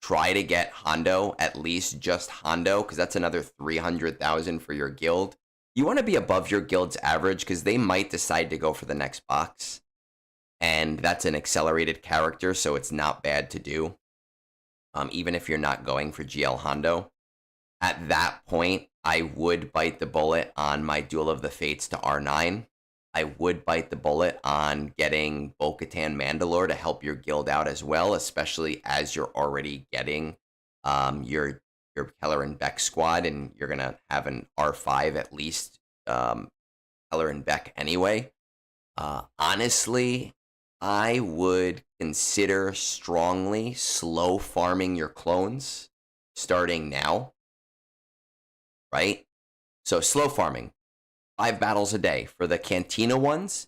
try to get Hondo, at least just Hondo, because that's another 300,000 for your guild. You want to be above your guild's average because they might decide to go for the next box. And that's an accelerated character, so it's not bad to do. Even if you're not going for GL Hondo. At that point, I would bite the bullet on my Duel of the Fates to R9. I would bite the bullet on getting Bo-Katan Mandalore to help your guild out as well, especially as you're already getting your Keller and Beck squad, and you're going to have an R5 at least, Keller and Beck anyway. Honestly, I would consider strongly slow farming your clones starting now. Right? So slow farming, 5 battles a day. For the Cantina ones,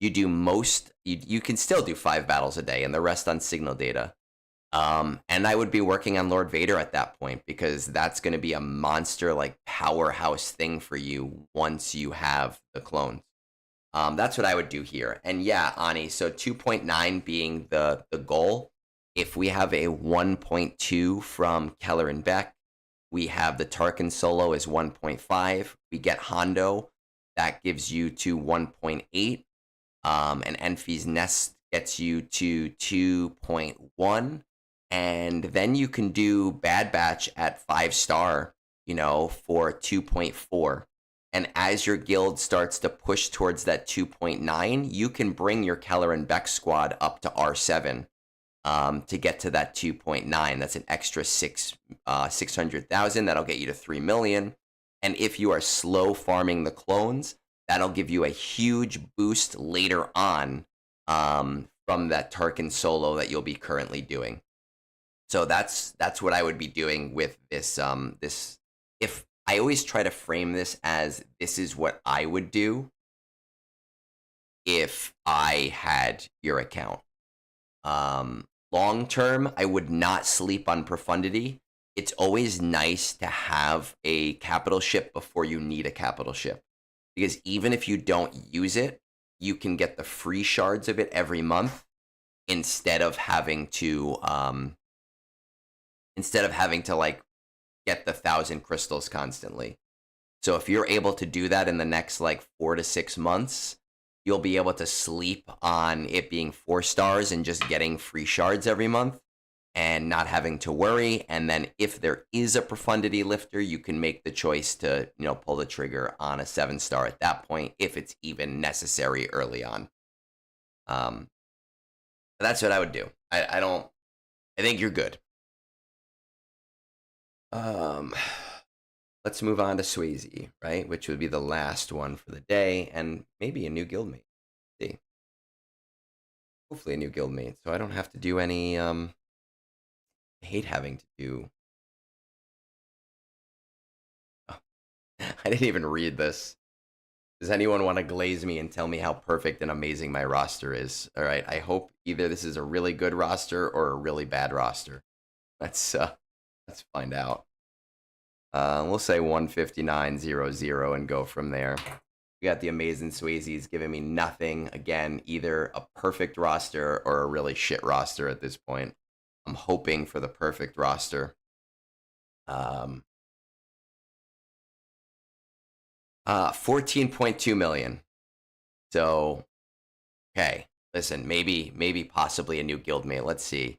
you do you can still do 5 battles a day and the rest on signal data. And I would be working on Lord Vader at that point because that's going to be a monster like powerhouse thing for you once you have the clones. That's what I would do here. And yeah, Ani, so 2.9 being the goal. If we have a 1.2 from Keller and Beck, we have the Tarkin solo is 1.5. We get Hondo, that gives you to 1.8. And Enfy's Nest gets you to 2.1. And then you can do Bad Batch at 5-star, for 2.4. And as your guild starts to push towards that 2.9, you can bring your Keller and Beck squad up to R7 to get to that 2.9. That's an extra 600,000. That'll get you to 3 million. And if you are slow farming the clones, that'll give you a huge boost later on from that Tarkin solo that you'll be currently doing. So that's what I would be doing with this. If I always try to frame this as this is what I would do if I had your account. Long term, I would not sleep on profundity. It's always nice to have a capital ship before you need a capital ship, because even if you don't use it, you can get the free shards of it every month instead of having to like get the 1,000 crystals constantly. So if you're able to do that in the next like 4 to 6 months, you'll be able to sleep on it being 4 stars and just getting free shards every month and not having to worry. And then if there is a profundity lifter, you can make the choice to, pull the trigger on a 7-star at that point, if it's even necessary early on. That's what I would do. I think you're good. Let's move on to Swayze, right? Which would be the last one for the day, and maybe a new guildmate. See, hopefully a new guildmate, so I don't have to do any. I hate having to do. Oh, I didn't even read this. Does anyone want to glaze me and tell me how perfect and amazing my roster is? All right, I hope either this is a really good roster or a really bad roster. Let's find out. We'll say 159.00 and go from there. We got the amazing Swayze's giving me nothing. Again, either a perfect roster or a really shit roster at this point. I'm hoping for the perfect roster. 14.2 million. So, okay. Listen, maybe possibly a new guildmate. Let's see.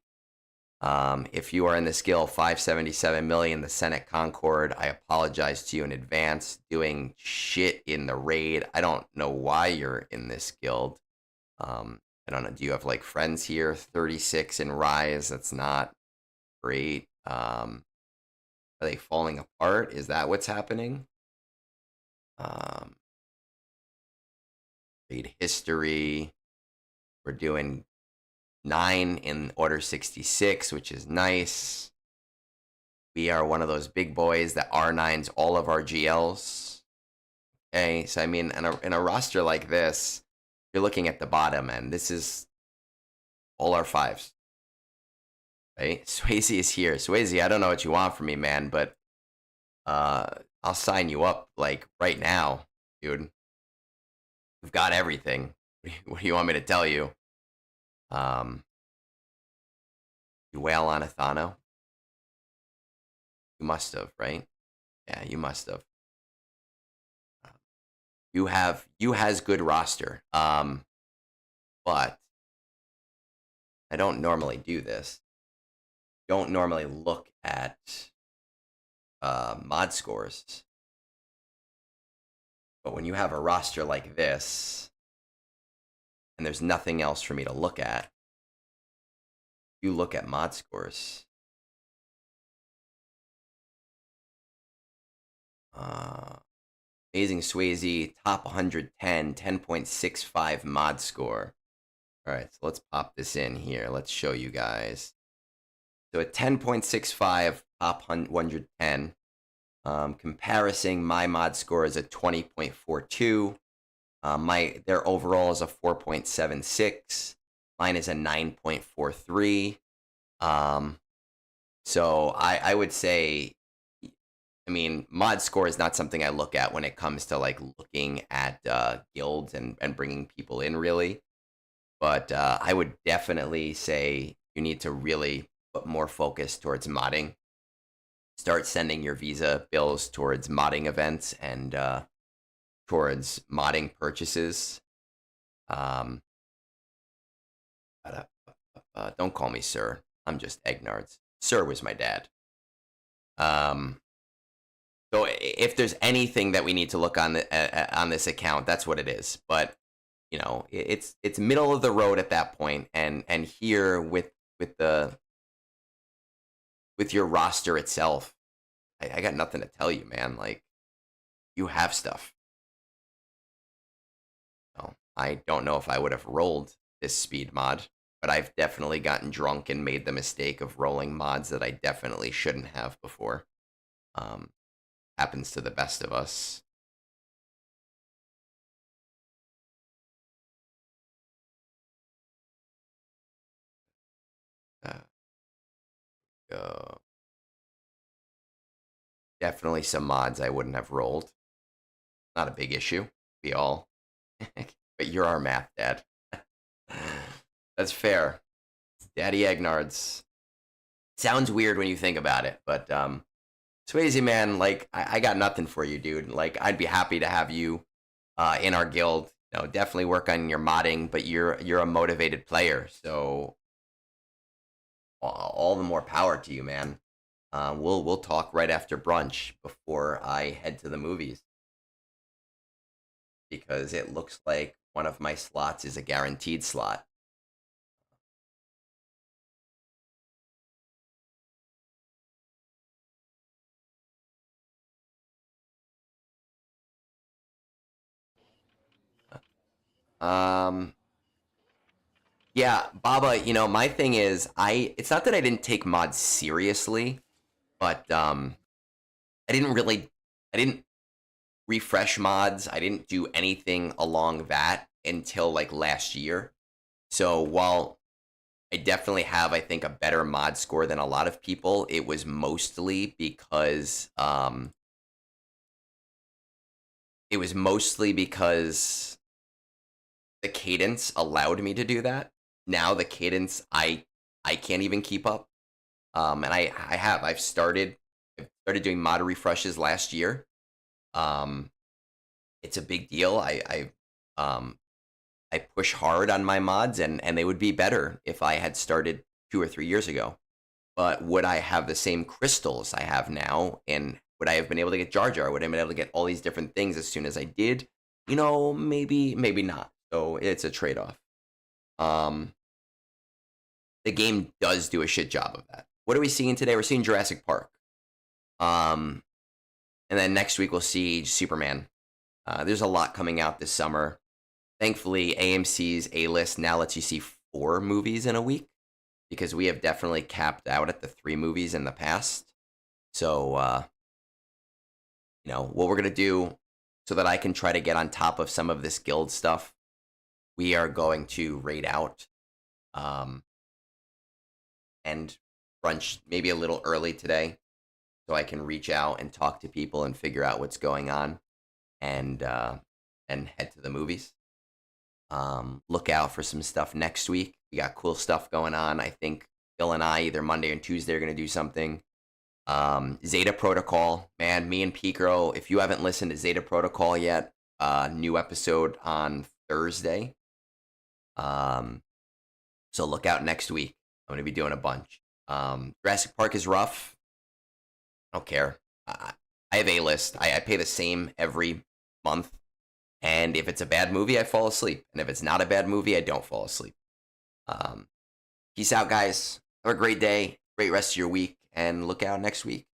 If you are in this guild, 577 million, the Senate Concord, I apologize to you in advance. Doing shit in the raid. I don't know why you're in this guild. I don't know. Do you have like friends here? 36 in Rise. That's not great. Are they falling apart? Is that what's happening? Raid history. We're doing 9 in Order 66, which is nice. We are one of those big boys that R9s all of our GLs. Okay, so I mean, in a roster like this, you're looking at the bottom, and this is all our 5s. Right? Swayze is here. Swayze, I don't know what you want from me, man, but I'll sign you up, like, right now, dude. We've got everything. What do you want me to tell you? You wail on Estafano? You must have, right? Yeah, you must have. You has good roster. But I don't normally do this. Don't normally look at mod scores. But when you have a roster like this, and there's nothing else for me to look at, you look at mod scores. Amazing Swayze, top 110, 10.65 mod score. All right, so let's pop this in here. Let's show you guys. So at 10.65, top 110. Comparison, my mod score is at 20.42. Their overall is a 4.76. Mine is a 9.43. So I would say, I mean, mod score is not something I look at when it comes to like looking at guilds and bringing people in, really. But I would definitely say you need to really put more focus towards modding. Start sending your Visa bills towards modding events and towards modding purchases. Um, don't call me sir. I'm just Egnards. Sir was my dad. So if there's anything that we need to look on this account, that's what it is. But you know, it's middle of the road at that point, and here with your roster itself, I got nothing to tell you, man. Like, you have stuff. So, I don't know if I would have rolled this speed mod, but I've definitely gotten drunk and made the mistake of rolling mods that I definitely shouldn't have before. Happens to the best of us. Go. Definitely some mods I wouldn't have rolled. Not a big issue. We all. But you're our math dad. That's fair. Daddy Egnards. Sounds weird when you think about it, but Swayze, man, like I got nothing for you, dude. Like, I'd be happy to have you in our guild. You know, definitely work on your modding, but you're a motivated player, so all the more power to you, man. We'll talk right after brunch before I head to the movies, because it looks like one of my slots is a guaranteed slot. Yeah, Baba, you know, my thing is it's not that I didn't take mods seriously, but I didn't refresh mods. I didn't do anything along that until like last year. So while I definitely have, I think, a better mod score than a lot of people, it was mostly because the cadence allowed me to do that. Now the cadence I can't even keep up. And I've started doing mod refreshes last year. It's a big deal. I push hard on my mods, and they would be better if I had started 2 or 3 years ago. But would I have the same crystals I have now? And would I have been able to get Jar Jar? Would I have been able to get all these different things as soon as I did? You know, maybe not. So it's a trade-off. The game does do a shit job of that. What are we seeing today? We're seeing Jurassic Park. And then next week we'll see Superman. There's a lot coming out this summer. Thankfully, AMC's A-list now lets you see 4 movies in a week, because we have definitely capped out at the 3 movies in the past. So, you know, what we're going to do so that I can try to get on top of some of this guild stuff, we are going to raid out and brunch maybe a little early today, so I can reach out and talk to people and figure out what's going on, and head to the movies. Look out for some stuff next week. We got cool stuff going on. I think Bill and I, either Monday and Tuesday, are going to do something. Zeta Protocol, man, me and Pico, if you haven't listened to Zeta Protocol yet, new episode on Thursday. So look out next week. I'm going to be doing a bunch. Jurassic Park is rough. I don't care. I have A-list. I pay the same every month. And if it's a bad movie, I fall asleep. And if it's not a bad movie, I don't fall asleep. Peace out, guys. Have a great day. Great rest of your week. And look out next week.